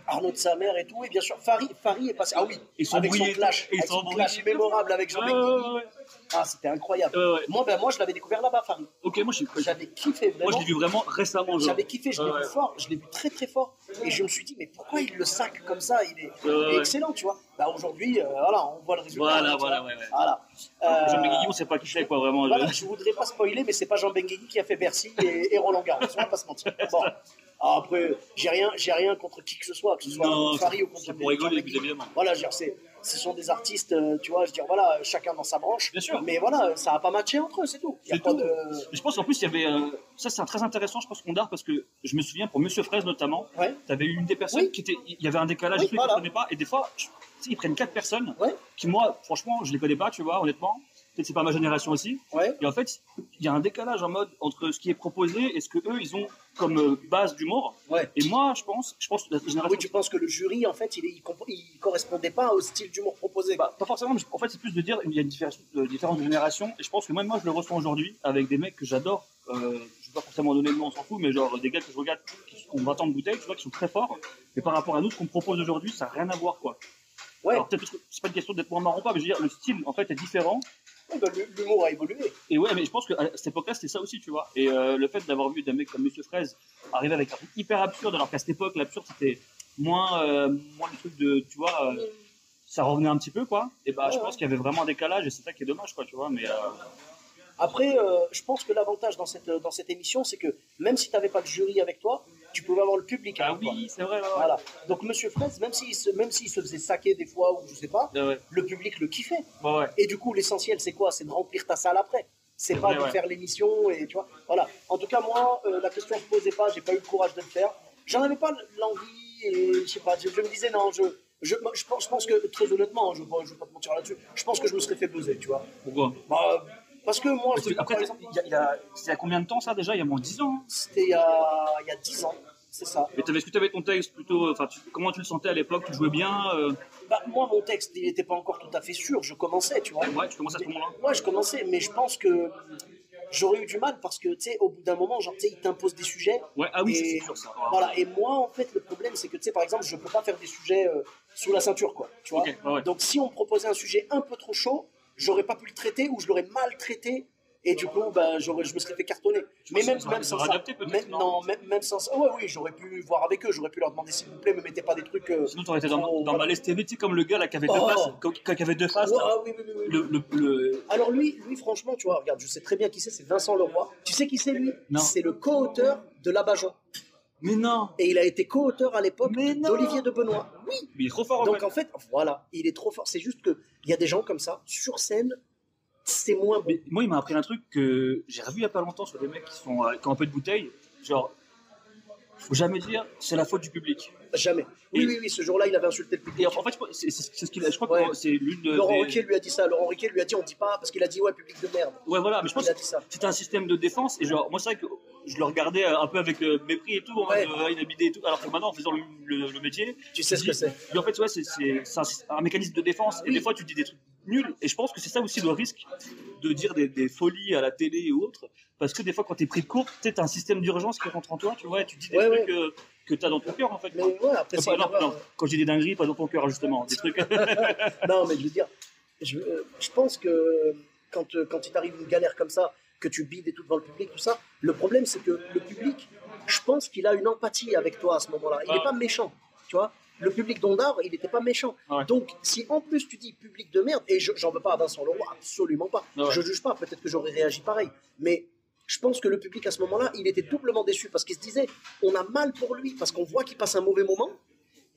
Arnaud de Samer et tout, et bien sûr, Fari est passé. Ah oui, avec son clash mémorable avec Jean Benguigui. Ah, c'était incroyable. Moi, je l'avais découvert là-bas, Fari. Ok, moi j'avais kiffé vraiment. Moi, je l'ai vu vraiment récemment. J'avais kiffé, je l'ai vu fort, je l'ai vu très très fort. Et je me suis dit, mais pourquoi il le sac comme ça? Il est excellent, tu vois. Aujourd'hui, voilà, on voit le résultat. Voilà. Jean Benguigui, on sait pas qui c'est, quoi, vraiment. Voilà, je voudrais pas spoiler, mais c'est pas Jean Benguigui qui a fait Bercy et Roland Garros, on va pas se mentir. Bon. Après, j'ai rien contre qui que ce soit Fari ou contre pour rigoler, évidemment. Voilà, ce sont des artistes, tu vois, voilà, chacun dans sa branche. Bien sûr. Mais voilà, ça n'a pas matché entre eux, c'est tout. Je pense qu'en plus, il y avait. Ça, c'est très intéressant, je pense, Ondar, parce que je me souviens, pour Monsieur Fraise notamment, tu avais une des personnes qui était. Il y avait un décalage, je ne comprenais pas. Et des fois, ils prennent 4 personnes qui, moi, franchement, je ne les connais pas, tu vois, honnêtement. Peut-être c'est pas ma génération aussi. Et en fait, il y a un décalage en mode entre ce qui est proposé et ce que eux ils ont comme base d'humour. Et moi, je pense que la génération. Oui, tu penses que le jury, en fait, il correspondait pas au style d'humour proposé. Pas forcément, mais en fait, c'est plus de dire il y a une différence de génération. Et je pense que même moi, je le ressens aujourd'hui avec des mecs que j'adore. Je veux pas forcément donner le nom, on s'en fout, mais genre des gars que je regarde qui ont 20 ans de bouteille, tu vois, qui sont très forts, mais par rapport à nous, ce qu'on propose aujourd'hui, ça n'a rien à voir, quoi. Ouais. Alors peut-être que c'est pas une question d'être moins marrant ou pas, mais je veux dire, le style, en fait, est différent. Ouais, bah, l'humour a évolué. Et ouais, mais je pense qu'à cette époque-là, c'était ça aussi, tu vois. Et le fait d'avoir vu des mecs comme Monsieur Fraise arriver avec un truc hyper absurde, alors qu'à cette époque, l'absurde, c'était moins le truc de, tu vois, ça revenait un petit peu, quoi. Et bah, je pense qu'il y avait vraiment un décalage, et c'est ça qui est dommage, quoi, tu vois. Mais après, je pense que l'avantage dans cette émission, c'est que même si tu n'avais pas le jury avec toi, tu pouvais avoir le public avec toi. Ah oui, c'est vrai. Ouais. Voilà. Donc Monsieur Fraise, même s'il se faisait saquer des fois ou je sais pas, le public le kiffait. Ouais. Et du coup, l'essentiel, c'est quoi? C'est de remplir ta salle après. C'est pas de faire l'émission et tu vois. Voilà. En tout cas, moi, la question se posait pas. J'ai pas eu le courage de le faire. J'en avais pas l'envie et je sais pas. Je me disais non. Je pense que très honnêtement, je vais pas te mentir là-dessus. Je pense que je me serais fait buzzer, tu vois. Pourquoi? Parce que moi, après, il y a combien de temps ça déjà? Il y a moins de 10 ans. C'était il y a 10 ans. C'est ça. Et est-ce que tu avais ton texte plutôt, comment tu le sentais à l'époque? Tu jouais bien moi, mon texte, il n'était pas encore tout à fait sûr. Je commençais, tu vois. Ouais, tu commençais à ce moment-là. Ouais, je commençais, mais je pense que j'aurais eu du mal parce que, tu sais, au bout d'un moment, genre, tu sais, ils t'imposent des sujets. Ouais, ah oui, c'est sûr ça. Voilà, et moi, en fait, le problème, c'est que, tu sais, par exemple, je peux pas faire des sujets sous la ceinture, quoi. Tu vois. Okay, ouais. Donc, si on me proposait un sujet un peu trop chaud, j'aurais pas pu le traiter ou je l'aurais mal traité. Et du coup, je me serais fait cartonner. Mais même sans ça. Même sans ça. Oui, j'aurais pu voir avec eux. J'aurais pu leur demander s'il vous plaît, me mettez pas des trucs. Sinon, tu aurais été dans Malaise TV, tu sais, comme le gars là qui avait deux faces. Qui avait deux faces. Oui. Alors lui, franchement, tu vois, regarde, je sais très bien qui c'est Vincent Leroy. Tu sais qui c'est lui? C'est le co-auteur de Labajon. Mais non. Et il a été co-auteur à l'époque d'Olivier de Benoît. Oui. Mais il est trop fort. Donc en fait, voilà, il est trop fort. C'est juste qu'il y a des gens comme ça, sur scène, c'est moins bon. Mais moi, il m'a appris un truc que j'ai revu il y a pas longtemps sur des mecs qui ont un peu de bouteille. Genre, faut jamais dire c'est la faute du public. Jamais. Oui, ce jour-là, il avait insulté le public. Et en fait, c'est ce qu'il a. Je crois que c'est l'une de. Laurent Ruquier lui a dit ça. Laurent Ruquier lui a dit on dit pas parce qu'il a dit public de merde. Ouais, voilà. Mais je pense que c'était un système de défense. Et genre, moi, c'est vrai que je le regardais un peu avec mépris et tout, inhabité et tout. Alors que maintenant, en faisant le métier, tu sais ce que c'est. En fait, c'est un mécanisme de défense. Et des fois, tu dis des trucs nuls. Et je pense que c'est ça aussi le risque de dire des folies à la télé ou autre. Parce que des fois, quand t'es pris de court, tu sais, t'as un système d'urgence qui rentre en toi, tu vois, et tu dis des trucs que t'as dans ton cœur, en fait. Mais ouais, après, non, quand je dis des dingueries, pas dans ton cœur, justement. Des trucs. Non, mais je veux dire, je pense que quand il t'arrive une galère comme ça, que tu bides et tout devant le public, tout ça, le problème, c'est que le public, je pense qu'il a une empathie avec toi à ce moment-là. Il n'est pas méchant, tu vois. Le public d'Ondar, il n'était pas méchant. Ouais. Donc, si en plus tu dis public de merde, et j'en veux pas à Vincent Leroy, absolument pas. Ouais. Je juge pas, peut-être que j'aurais réagi pareil. Mais je pense que le public à ce moment-là, il était doublement déçu parce qu'il se disait, on a mal pour lui, parce qu'on voit qu'il passe un mauvais moment.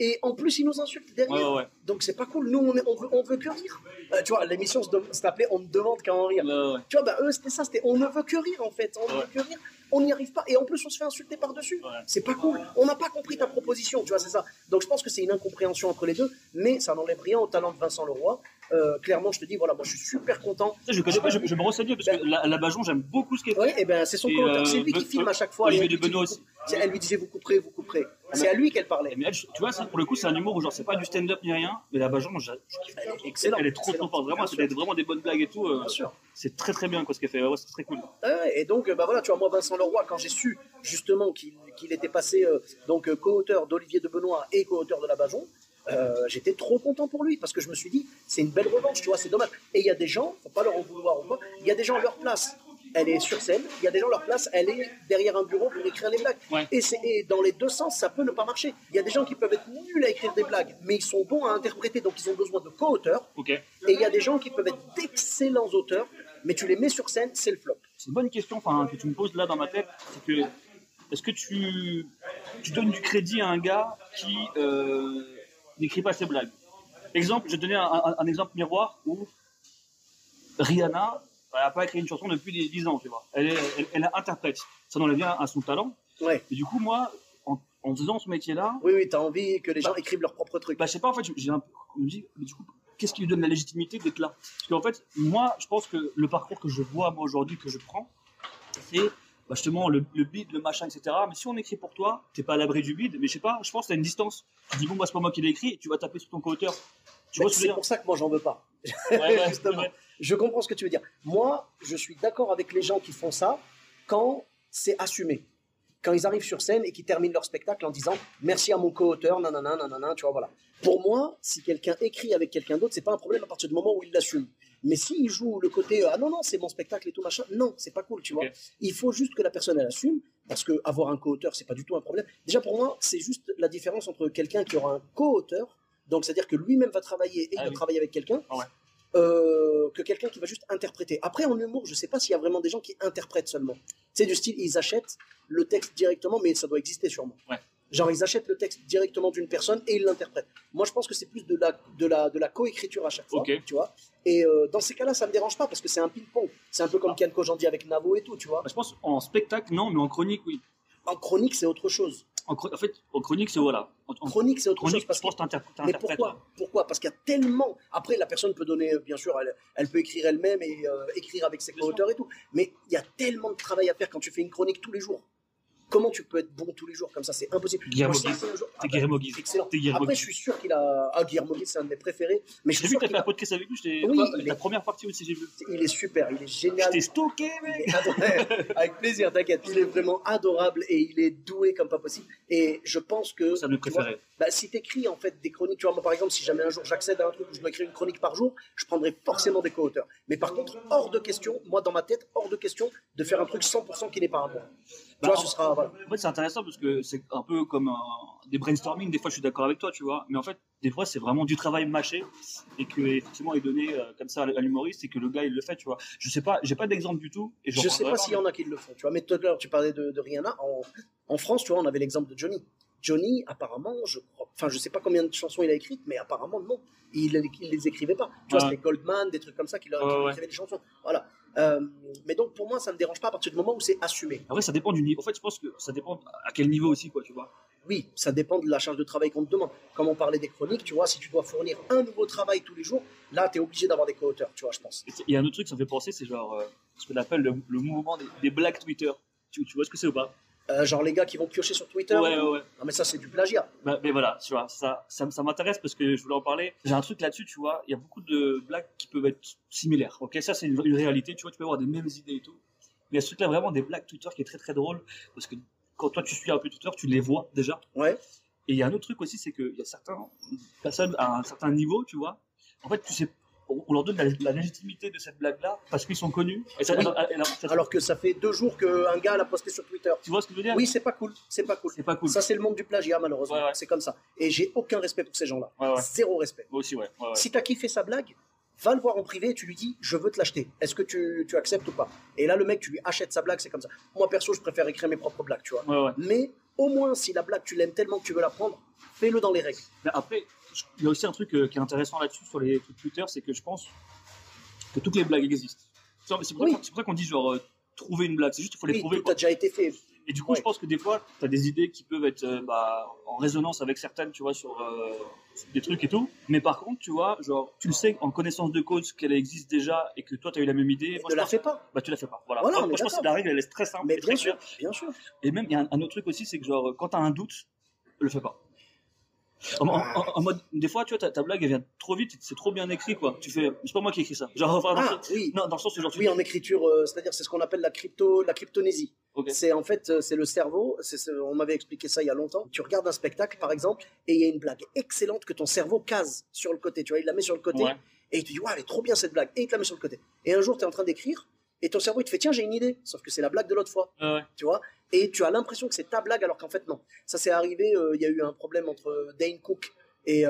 Et en plus, il nous insulte derrière. Ouais. Donc, c'est pas cool. Nous, on veut que rire. Tu vois, l'émission s'appelait On ne demande qu'à en rire. Ouais. Tu vois, eux, c'était ça. C'était on ne veut que rire, en fait. On ne veut que rire. On n'y arrive pas. Et en plus, on se fait insulter par-dessus. Ouais. C'est pas cool. On n'a pas compris ta proposition. Tu vois, c'est ça. Donc, je pense que c'est une incompréhension entre les deux. Mais ça n'enlève rien au talent de Vincent Leroy. Clairement, je te dis, voilà, moi, je suis super content. Je me renseignais parce que la Bajon, j'aime beaucoup ce qu'elle fait. Oui, et ben, c'est son co-auteur. C'est lui qui filme à chaque fois. Olivier de Benoît aussi. Elle lui disait, vous couperez. C'est à lui qu'elle parlait. Mais elle, tu vois, ça, pour le coup, c'est un humour où genre c'est pas du stand-up ni rien, mais la Bajon, je kiffe. Elle est excellente. Elle est trop forte, vraiment. C'est vraiment des bonnes blagues et tout. Bien sûr. C'est très très bien quoi ce qu'elle fait. Ouais, c'est très cool. Et donc, voilà, tu vois, moi, Vincent Leroy, quand j'ai su justement qu'il était passé donc co-auteur d'Olivier de Benoît et co-auteur de la Bajon, j'étais trop content pour lui parce que je me suis dit, c'est une belle revanche, tu vois, c'est dommage. Et il y a des gens, faut pas leur en vouloir ou pas, il y a des gens à leur place. Elle est sur scène, il y a des gens à leur place, elle est derrière un bureau pour écrire les blagues. Ouais. Et dans les deux sens, ça peut ne pas marcher. Il y a des gens qui peuvent être nuls à écrire des blagues, mais ils sont bons à interpréter, donc ils ont besoin de co-auteurs. Okay. Et il y a des gens qui peuvent être d'excellents auteurs, mais tu les mets sur scène, c'est le flop. C'est une bonne question que tu me poses là dans ma tête, c'est que est-ce que tu donnes du crédit à un gars qui n'écrit pas ses blagues? Exemple, je vais te donner un exemple miroir où Rihanna n'a pas écrit une chanson depuis 10 ans, tu vois. Elle interprète. Ça n'enlève rien à son talent. Ouais. Et du coup, moi, en faisant ce métier-là... Oui, t'as envie que les gens écrivent leur propre truc. Je sais pas, en fait, je me dis, mais du coup, qu'est-ce qui lui donne la légitimité d'être là? Parce qu'en fait, moi, je pense que le parcours que je vois, moi, aujourd'hui, que je prends, c'est justement le bid, le machin, etc. Mais si on écrit pour toi, t'es pas à l'abri du bid, mais je sais pas, je pense que t'as une distance. Tu dis, bon, c'est pas moi qui l'ai écrit, et tu vas taper sur ton co-auteur. C'est pour ça que moi, j'en veux pas. Justement. Je comprends ce que tu veux dire. Moi, je suis d'accord avec les gens qui font ça quand c'est assumé. Quand ils arrivent sur scène et qu'ils terminent leur spectacle en disant merci à mon co-auteur, nanana, nanana, tu vois, voilà. Pour moi, si quelqu'un écrit avec quelqu'un d'autre, c'est pas un problème à partir du moment où il l'assume. Mais s'il joue le côté ah non, c'est mon spectacle et tout machin, non, c'est pas cool, tu vois. Il faut juste que la personne elle assume, parce que avoir un co-auteur, c'est pas du tout un problème. Déjà pour moi, c'est juste la différence entre quelqu'un qui aura un co-auteur, donc c'est-à-dire que lui-même va travailler et il va travailler avec quelqu'un. Que quelqu'un qui va juste interpréter. Après, en humour, je sais pas s'il y a vraiment des gens qui interprètent seulement. C'est du style, ils achètent le texte directement, mais ça doit exister sûrement. Genre, ils achètent le texte directement d'une personne et ils l'interprètent. Moi, je pense que c'est plus de la coécriture à chaque fois, tu vois. Et dans ces cas-là, ça me dérange pas parce que c'est un ping-pong. C'est un peu comme Kian Kojandi avec Navo et tout, tu vois. Je pense en spectacle, non, mais en chronique, oui. En chronique, c'est autre chose. En fait, en chronique, c'est voilà. Chronique, c'est autre chose. Parce que mais pourquoi Parce qu'il y a tellement. Après, la personne peut donner, bien sûr, elle peut écrire elle-même et écrire avec ses co-auteurs et tout. Mais il y a tellement de travail à faire quand tu fais une chronique tous les jours. Comment tu peux être bon tous les jours comme ça? C'est impossible. Guillermo Guise. Excellent. Après, je suis sûr qu'il a. Ah, Guillermo Guise, c'est un de mes préférés. Mais j'ai vu que tu as fait un podcast avec lui. Oui, la première partie aussi, j'ai vu. Il est super, il est génial. Je t'ai stalké, mec. Avec plaisir, t'inquiète. Il est vraiment adorable et il est doué comme pas possible. Et je pense que. Ça me préférait. Si t'écris en fait des chroniques, tu vois, moi par exemple, si jamais un jour j'accède à un truc où je dois écrire une chronique par jour, je prendrai forcément des co-auteurs. Mais par contre, hors de question, moi dans ma tête, hors de question de faire un truc 100% qui n'est pas à moi. Tu vois, ce sera. Voilà. En fait, c'est intéressant parce que c'est un peu comme des brainstorming. Des fois, je suis d'accord avec toi, tu vois. Mais en fait, des fois, c'est vraiment du travail mâché et que effectivement, est donné comme ça à l'humoriste et que le gars, il le fait, tu vois. Je sais pas, j'ai pas d'exemple du tout. Et je sais pas s'il y en a qui le font, tu vois. Mais tout à l'heure, tu parlais de Rihanna. En France, tu vois, on avait l'exemple de Johnny. Johnny, apparemment, je sais pas combien de chansons il a écrites, mais apparemment, non. Il les écrivait pas. Tu vois, c'était Goldman, des trucs comme ça, qui écrivait des chansons. Voilà. Mais donc, pour moi, ça me dérange pas à partir du moment où c'est assumé. Après, ça dépend du niveau. En fait, je pense que ça dépend à quel niveau aussi, quoi, tu vois. Oui, ça dépend de la charge de travail qu'on te demande. Comme on parlait des chroniques, tu vois, si tu dois fournir un nouveau travail tous les jours, là, tu es obligé d'avoir des co-auteurs, tu vois, je pense. Il y a un autre truc, ça me fait penser, c'est genre ce qu'on appelle le mouvement des blagues Twitter. Tu vois ce que c'est ou pas? Genre les gars qui vont piocher sur Twitter. Ouais. Non mais ça c'est du plagiat. Mais voilà, tu vois, ça m'intéresse parce que je voulais en parler. J'ai un truc là-dessus, tu vois, il y a beaucoup de blagues qui peuvent être similaires. Ok, ça c'est une réalité, tu vois, tu peux avoir des mêmes idées et tout. Mais il y a ce truc là vraiment des blagues Twitter qui est très très drôle parce que quand toi tu suis un peu Twitter, tu les vois déjà. Ouais. Et il y a un autre truc aussi, c'est qu'il y a certaines personnes à un certain niveau, tu vois. En fait, tu sais, on leur donne la légitimité de cette blague-là parce qu'ils sont connus. Et ça, alors que ça fait 2 jours qu'un gars l'a posté sur Twitter. Tu vois ce que je veux dire? Oui, c'est pas cool. C'est pas cool. Ça, c'est le monde du plagiat, malheureusement. Ouais. C'est comme ça. Et j'ai aucun respect pour ces gens-là. Ouais. Zéro respect. Moi aussi, ouais. Si t'as kiffé sa blague, va le voir en privé et tu lui dis je veux te l'acheter. Est-ce que tu acceptes ou pas? Et là, le mec, tu lui achètes sa blague, c'est comme ça. Moi, perso, je préfère écrire mes propres blagues, tu vois. Ouais. Mais au moins, si la blague, tu l'aimes tellement que tu veux la prendre, fais-le dans les règles. Mais après, il y a aussi un truc qui est intéressant là-dessus sur les trucs Twitter, c'est que je pense que toutes les blagues existent. C'est pour ça qu'on dit genre trouver une blague. C'est juste qu'il faut les trouver. Tout a déjà été fait. Et du coup, je pense que des fois, tu as des idées qui peuvent être en résonance avec certaines, tu vois, sur des trucs et tout. Mais par contre, tu vois, genre, tu le sais en connaissance de cause qu'elle existe déjà et que toi, tu as eu la même idée. Tu la fais pas. Bah, tu la fais pas. Voilà. Moi, je pense que la règle, elle est très simple. Mais très bien claire. sûr. Et même, il y a un autre truc aussi, c'est que genre, quand tu as un doute, le fais pas. En mode, des fois, tu vois, ta blague, elle vient trop vite, c'est trop bien écrit, quoi. Tu fais, c'est pas moi qui ai écrit ça. Genre, oui. Non, dans le sens où genre, oui, en écriture, c'est-à-dire, c'est ce qu'on appelle la cryptonésie. Okay. C'est en fait, c'est le cerveau, on m'avait expliqué ça il y a longtemps. Tu regardes un spectacle, par exemple, et il y a une blague excellente que ton cerveau case sur le côté, tu vois, il la met sur le côté, et tu dis, ouais, elle est trop bien cette blague, et il te la met sur le côté. Et un jour, tu es en train d'écrire, et ton cerveau, il te fait, tiens, j'ai une idée, sauf que c'est la blague de l'autre fois, tu vois. Et tu as l'impression que c'est ta blague, alors qu'en fait, non. Ça s'est arrivé, il y a eu un problème entre Dane Cook et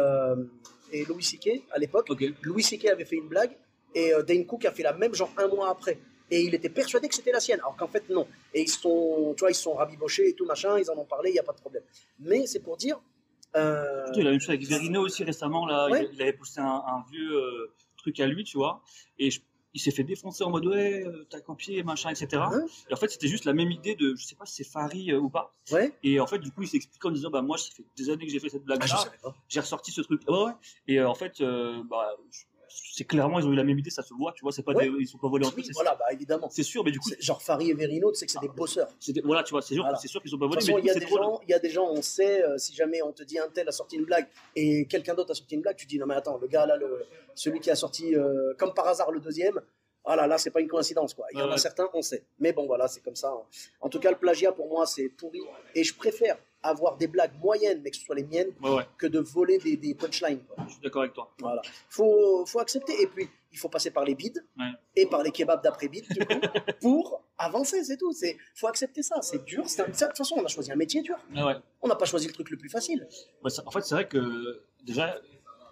Louis C.K. à l'époque. Okay. Louis C.K. avait fait une blague et Dane Cook a fait la même genre 1 mois après. Et il était persuadé que c'était la sienne, alors qu'en fait non. Et ils se sont rabibochés et tout machin, ils en ont parlé, il n'y a pas de problème. Mais c'est pour dire. Il a la même chose avec Verino aussi récemment là. Ouais. Il avait poussé un vieux truc à lui, tu vois. Et il s'est fait défoncer en mode ouais, t'as copié, machin, etc. Et en fait, c'était juste la même idée de, je sais pas si c'est Fari ou pas. Ouais. Et en fait, du coup, il s'est expliqué en disant, bah, moi, ça fait des années que j'ai fait cette blague-là. J'ai ressorti ce truc. Ouais. Et en fait, c'est clairement, ils ont eu la même idée, ça se voit, tu vois, c'est pas ils sont pas volés en plus. Voilà, bah, évidemment. C'est sûr, mais du coup. Genre Fari et Verino, tu sais que c'est des bosseurs. Voilà, tu vois, c'est sûr qu'ils sont pas volés. De toute façon, il y a des gens, on sait, si jamais on te dit un tel a sorti une blague et quelqu'un d'autre a sorti une blague, tu dis non, mais attends, le gars là, celui qui a sorti, comme par hasard, le deuxième, Voilà, là, c'est pas une coïncidence, quoi. Il y en a certains, on sait. Mais bon, voilà, c'est comme ça. En tout cas, le plagiat, pour moi, c'est pourri. Et je préfère avoir des blagues moyennes, mais que ce soit les miennes, que de voler des punchlines, quoi. Je suis d'accord avec toi. Voilà. Faut accepter. Et puis, il faut passer par les bides et par les kebabs d'après bides, du coup, pour avancer, c'est tout. Faut accepter ça. C'est dur. De toute façon, on a choisi un métier dur. On n'a pas choisi le truc le plus facile. En fait, c'est vrai que, déjà,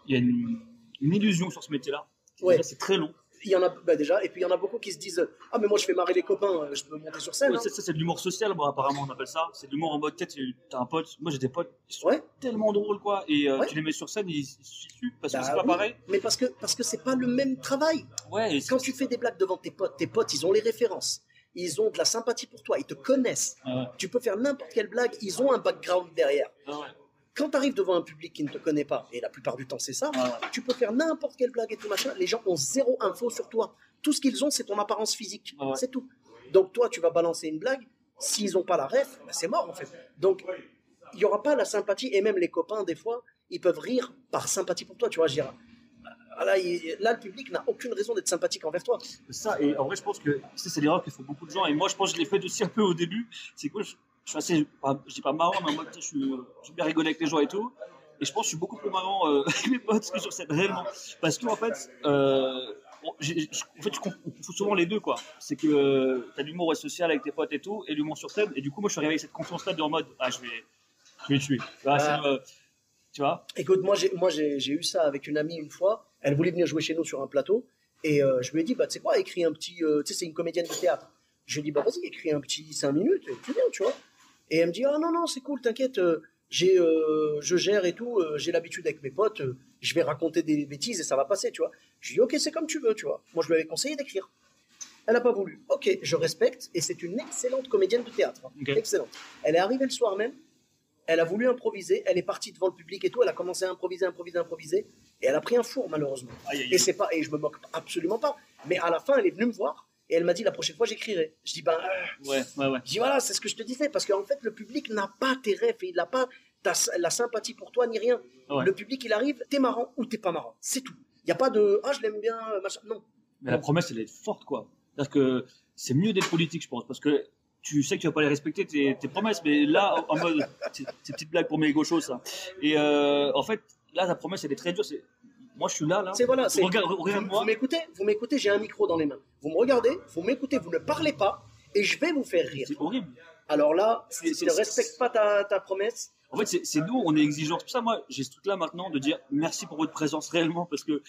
il y a une illusion sur ce métier-là. C'est très long. Il y en a déjà, et puis il y en a beaucoup qui se disent ah mais moi je fais marrer les copains, je peux monter sur scène. Ça c'est de l'humour social, bon, apparemment on appelle ça. C'est de l'humour en mode tête. T'as un pote, moi j'ai des potes, ils sont tellement drôles quoi, et tu les mets sur scène, ils se tuent parce que c'est pas pareil. Mais parce que c'est pas le même travail. Quand tu fais des blagues devant tes potes ils ont les références, ils ont de la sympathie pour toi, ils te connaissent. Tu peux faire n'importe quelle blague, ils ont un background derrière. Quand tu arrives devant un public qui ne te connaît pas, et la plupart du temps c'est ça, tu peux faire n'importe quelle blague et tout machin, les gens ont zéro info sur toi. Tout ce qu'ils ont, c'est ton apparence physique. C'est tout. Donc toi, tu vas balancer une blague, s'ils n'ont pas la ref, c'est mort en fait. Donc, il n'y aura pas la sympathie, et même les copains, des fois, ils peuvent rire par sympathie pour toi, tu vois, je dirais. Là, le public n'a aucune raison d'être sympathique envers toi. Ça, et en vrai, je pense que c'est l'erreur que font beaucoup de gens, et moi, je pense que je l'ai fait aussi un peu au début, c'est que je suis assez, je dis pas marrant, mais en mode, je bien rigoler avec les gens et tout. Et je pense que je suis beaucoup plus marrant avec mes potes que sur scène, réellement. Parce que, en fait, on confond souvent les deux, quoi. C'est que t'as l'humour social avec tes potes et tout, et l'humour sur scène. Et du coup, moi, je suis arrivé avec cette confiance-là en mode, je vais tuer. Tu vois? Écoute, moi, j'ai eu ça avec une amie une fois. Elle voulait venir jouer chez nous sur un plateau. Et je lui ai dit, tu sais quoi, écris un petit, tu sais, c'est une comédienne de théâtre. Je lui ai dit, vas-y, écris un petit 5 minutes, et tu viens, tu vois. Et elle me dit, non, c'est cool, t'inquiète, je gère et tout, j'ai l'habitude avec mes potes, je vais raconter des bêtises et ça va passer, tu vois. Je lui dis, ok, c'est comme tu veux, tu vois. Moi, je lui avais conseillé d'écrire. Elle n'a pas voulu. Ok, je respecte, et c'est une excellente comédienne de théâtre. Excellente. Elle est arrivée le soir même, elle a voulu improviser, elle est partie devant le public et tout, elle a commencé à improviser, et elle a pris un four, malheureusement. Et je me moque absolument pas. Mais à la fin, elle est venue me voir, et elle m'a dit, la prochaine fois, j'écrirai. Je dis, je dis, voilà, c'est ce que je te disais, parce qu'en fait, le public n'a pas tes rêves, et il n'a pas la sympathie pour toi, ni rien. Le public, il arrive, t'es marrant ou t'es pas marrant. C'est tout. Il n'y a pas de, je l'aime bien, machin. Non. Mais la promesse, elle est forte, quoi. C'est-à-dire que c'est mieux d'être politique, je pense, parce que tu sais que tu vas pas les respecter, tes promesses, mais là, en mode, c'est petite blague pour mes gauchos, ça. Et en fait, là, la promesse, elle est très dure. Moi, je suis là. Regarde-moi. Vous m'écoutez, j'ai un micro dans les mains. Vous me regardez, vous m'écoutez, vous ne parlez pas, et je vais vous faire rire. C'est horrible. Alors là, si tu ne respectes pas ta promesse. En fait, c'est nous, on est exigeants. C'est pour ça, moi, j'ai ce truc-là maintenant de dire merci pour votre présence réellement, parce que.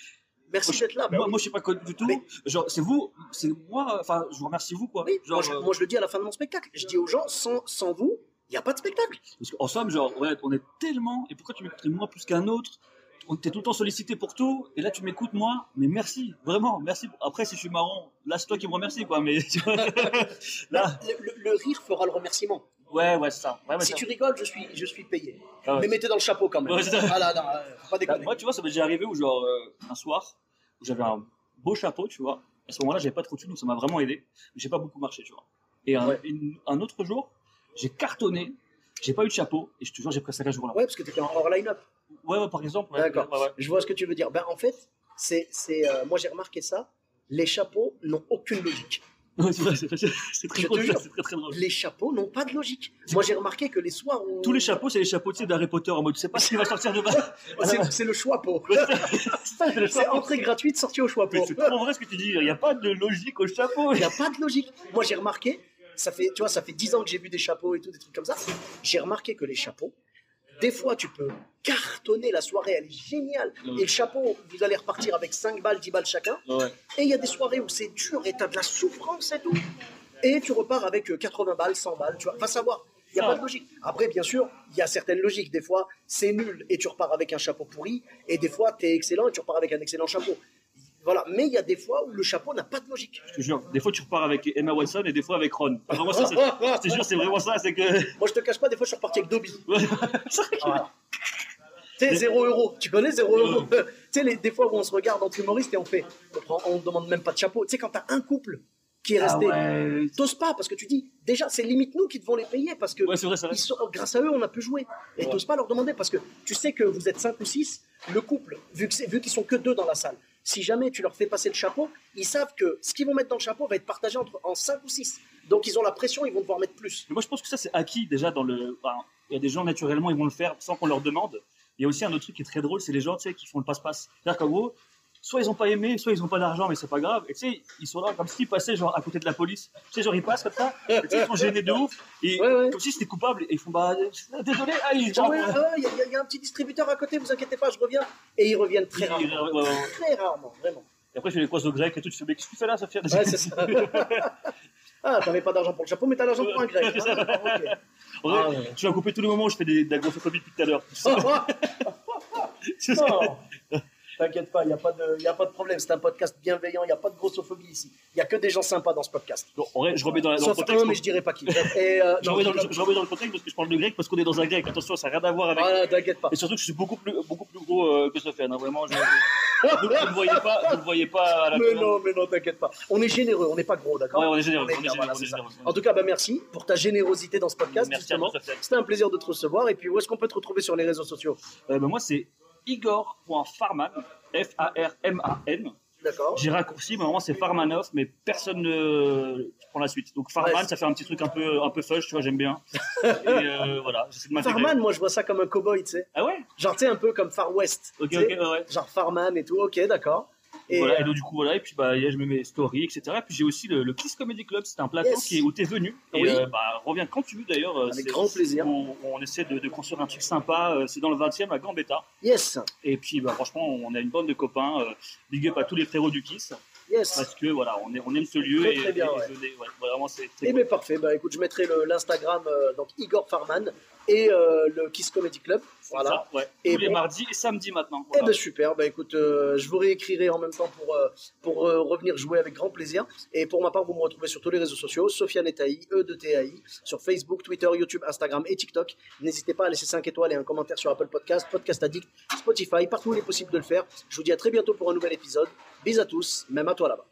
Merci d'être là. Moi, je sais pas quoi du tout. Mais... Genre, c'est vous, c'est moi. Enfin, je vous remercie vous, quoi. Oui, genre, moi, je le dis à la fin de mon spectacle. Je dis aux gens, sans vous, il n'y a pas de spectacle. Parce qu'en somme, genre, on est tellement. Et pourquoi tu m'écouterais moi plus qu'un autre? T'es tout le temps sollicité pour tout, et là tu m'écoutes moi, mais merci, vraiment, merci. Après, si je suis marrant, là c'est toi qui me remercie, quoi. Mais là, le rire fera le remerciement. Ouais, c'est ça. Si tu rigoles, je suis payé. Mais mettez dans le chapeau quand même. Faut pas déconner. Moi, tu vois, ça m'est déjà arrivé où genre un soir où j'avais un beau chapeau, tu vois. À ce moment-là, j'avais pas trop de thunes, donc ça m'a vraiment aidé. Mais j'ai pas beaucoup marché, tu vois. Et un autre jour, j'ai cartonné, j'ai pas eu de chapeau, et je te jure, j'ai pris ça 4 jours là. Ouais, parce que t'étais en hors line-up. Ouais, par exemple. D'accord. Je vois ce que tu veux dire. En fait, moi j'ai remarqué ça. Les chapeaux n'ont aucune logique. Ouais, c'est vrai, c'est très drôle. C'est très drôle. Les chapeaux n'ont pas de logique. Moi j'ai remarqué que les soirs où... Tous les chapeaux, c'est les chapeaux d'Harry Potter en mode tu sais pas ce qui va sortir de bas. C'est le choix-pot. C'est entrée gratuite, sortie au choix-pot. C'est trop vrai ce que tu dis. Il n'y a pas de logique au chapeau. Il n'y a pas de logique. Moi j'ai remarqué, ça fait 10 ans que j'ai vu des chapeaux et tout, des trucs comme ça. J'ai remarqué que les chapeaux, des fois, tu peux cartonner la soirée, elle est géniale. Et le chapeau, vous allez repartir avec 5 balles, 10 balles chacun. Et il y a des soirées où c'est dur et tu as de la souffrance et tout. Et tu repars avec 80 balles, 100 balles, tu vois. Va savoir, il n'y a pas de logique. Après, bien sûr, il y a certaines logiques. Des fois, c'est nul et tu repars avec un chapeau pourri. Et des fois, tu es excellent et tu repars avec un excellent chapeau. Voilà, mais il y a des fois où le chapeau n'a pas de logique. Je te jure, des fois tu repars avec Emma Watson et des fois avec Ron. Vraiment ça, je te jure, c'est vraiment ça, c'est que... Moi je te cache pas, des fois je suis reparti avec Dobby. Voilà. Tu sais, 0 €, tu connais 0 €. Tu sais, des fois où on se regarde entre humoristes et on demande même pas de chapeau. Tu sais, quand t'as un couple qui est resté, t'oses pas parce que tu dis, déjà c'est limite nous qui devons les payer parce que c'est vrai. Grâce à eux on a pu jouer. Et t'oses pas leur demander parce que tu sais que vous êtes 5 ou 6, le couple, vu qu'ils sont que 2 dans la salle, si jamais tu leur fais passer le chapeau, ils savent que ce qu'ils vont mettre dans le chapeau va être partagé en 5 ou 6. Donc ils ont la pression, ils vont devoir mettre plus. Mais moi je pense que ça c'est acquis déjà dans le. Enfin, il y a des gens naturellement, ils vont le faire sans qu'on leur demande. Il y a aussi un autre truc qui est très drôle, c'est les gens qui font le passe-passe. C'est-à-dire qu'en gros, soit ils n'ont pas aimé, soit ils n'ont pas d'argent, mais c'est pas grave. Et tu sais, ils sont là comme s'ils passaient genre à côté de la police. Tu sais, genre ils passent comme ça, ils sont gênés de ouf, et comme si c'était coupable, et ils font bah désolé, il y a un petit distributeur à côté, vous inquiétez pas, je reviens. Et ils reviennent très rarement. Très rarement, vraiment. Et après, je fais les croises au grec et tout, tu fais mais qu'est-ce que tu fais là, Sophia? Ouais, c'est ça. Ah, t'avais pas d'argent pour le chapeau, mais t'as l'argent pour un grec. Tu vas couper tous les moments où je fais de la grossophobie depuis tout à l'heure. T'inquiète pas, il n'y a pas de problème. C'est un podcast bienveillant, il n'y a pas de grossophobie ici. Il n'y a que des gens sympas dans ce podcast. Bon, en vrai, je remets dans le contexte. Sauf un, mais je dirais pas qui. Je remets dans le contexte parce que je parle de grec, parce qu'on est dans un grec. Attention, ça n'a rien à voir avec. Voilà, t'inquiète pas. Et surtout que je suis beaucoup plus gros que Sofiane. Hein, vraiment, vous ne le voyez pas à la Mais non, t'inquiète pas. On est généreux, on n'est pas gros, d'accord? Ouais, on est généreux. En tout cas, merci pour ta générosité dans ce podcast. Merci à toi, Sofiane. C'était un plaisir de te recevoir. Et puis, où est-ce qu'on peut te retrouver sur les réseaux sociaux? Moi, c'est Igor.Farman, Farman. D'accord. J'ai raccourci, mais vraiment c'est Farmanov, mais personne ne prend la suite. Donc Farman, ça fait un petit truc un peu fudge, tu vois, j'aime bien. Et voilà, j'essaie de m'intégrer. Farman, moi je vois ça comme un cowboy, tu sais. Ah ouais? Genre, tu sais, un peu comme Far West. Ok, ouais. Genre Farman et tout, ok, d'accord. Et voilà, et donc du coup, voilà, et puis je mets mes stories, etc. Et puis j'ai aussi le Kiss Comedy Club, c'est un plateau où t'es venu. Et reviens quand tu veux d'ailleurs. Avec grand plaisir. On essaie de construire un truc sympa, c'est dans le 20e à Gambetta. Yes. Et puis franchement, on a une bande de copains, big up à tous les frérots du Kiss. Yes. Parce que voilà, on aime ce lieu très bien, vraiment c'est très cool. Mais parfait, écoute, je mettrai l'Instagram donc Igor Farman et le Kiss Comedy Club. Voilà. Ça, et tous les mardis et samedis maintenant. Voilà. Super, écoute, je vous réécrirai en même temps pour revenir jouer avec grand plaisir. Et pour ma part, vous me retrouvez sur tous les réseaux sociaux, Sofiane Taï, E2TAI, sur Facebook, Twitter, YouTube, Instagram et TikTok. N'hésitez pas à laisser 5 étoiles et un commentaire sur Apple Podcast, Podcast Addict, Spotify, partout où il est possible de le faire. Je vous dis à très bientôt pour un nouvel épisode. Bisous à tous, même à toi là-bas.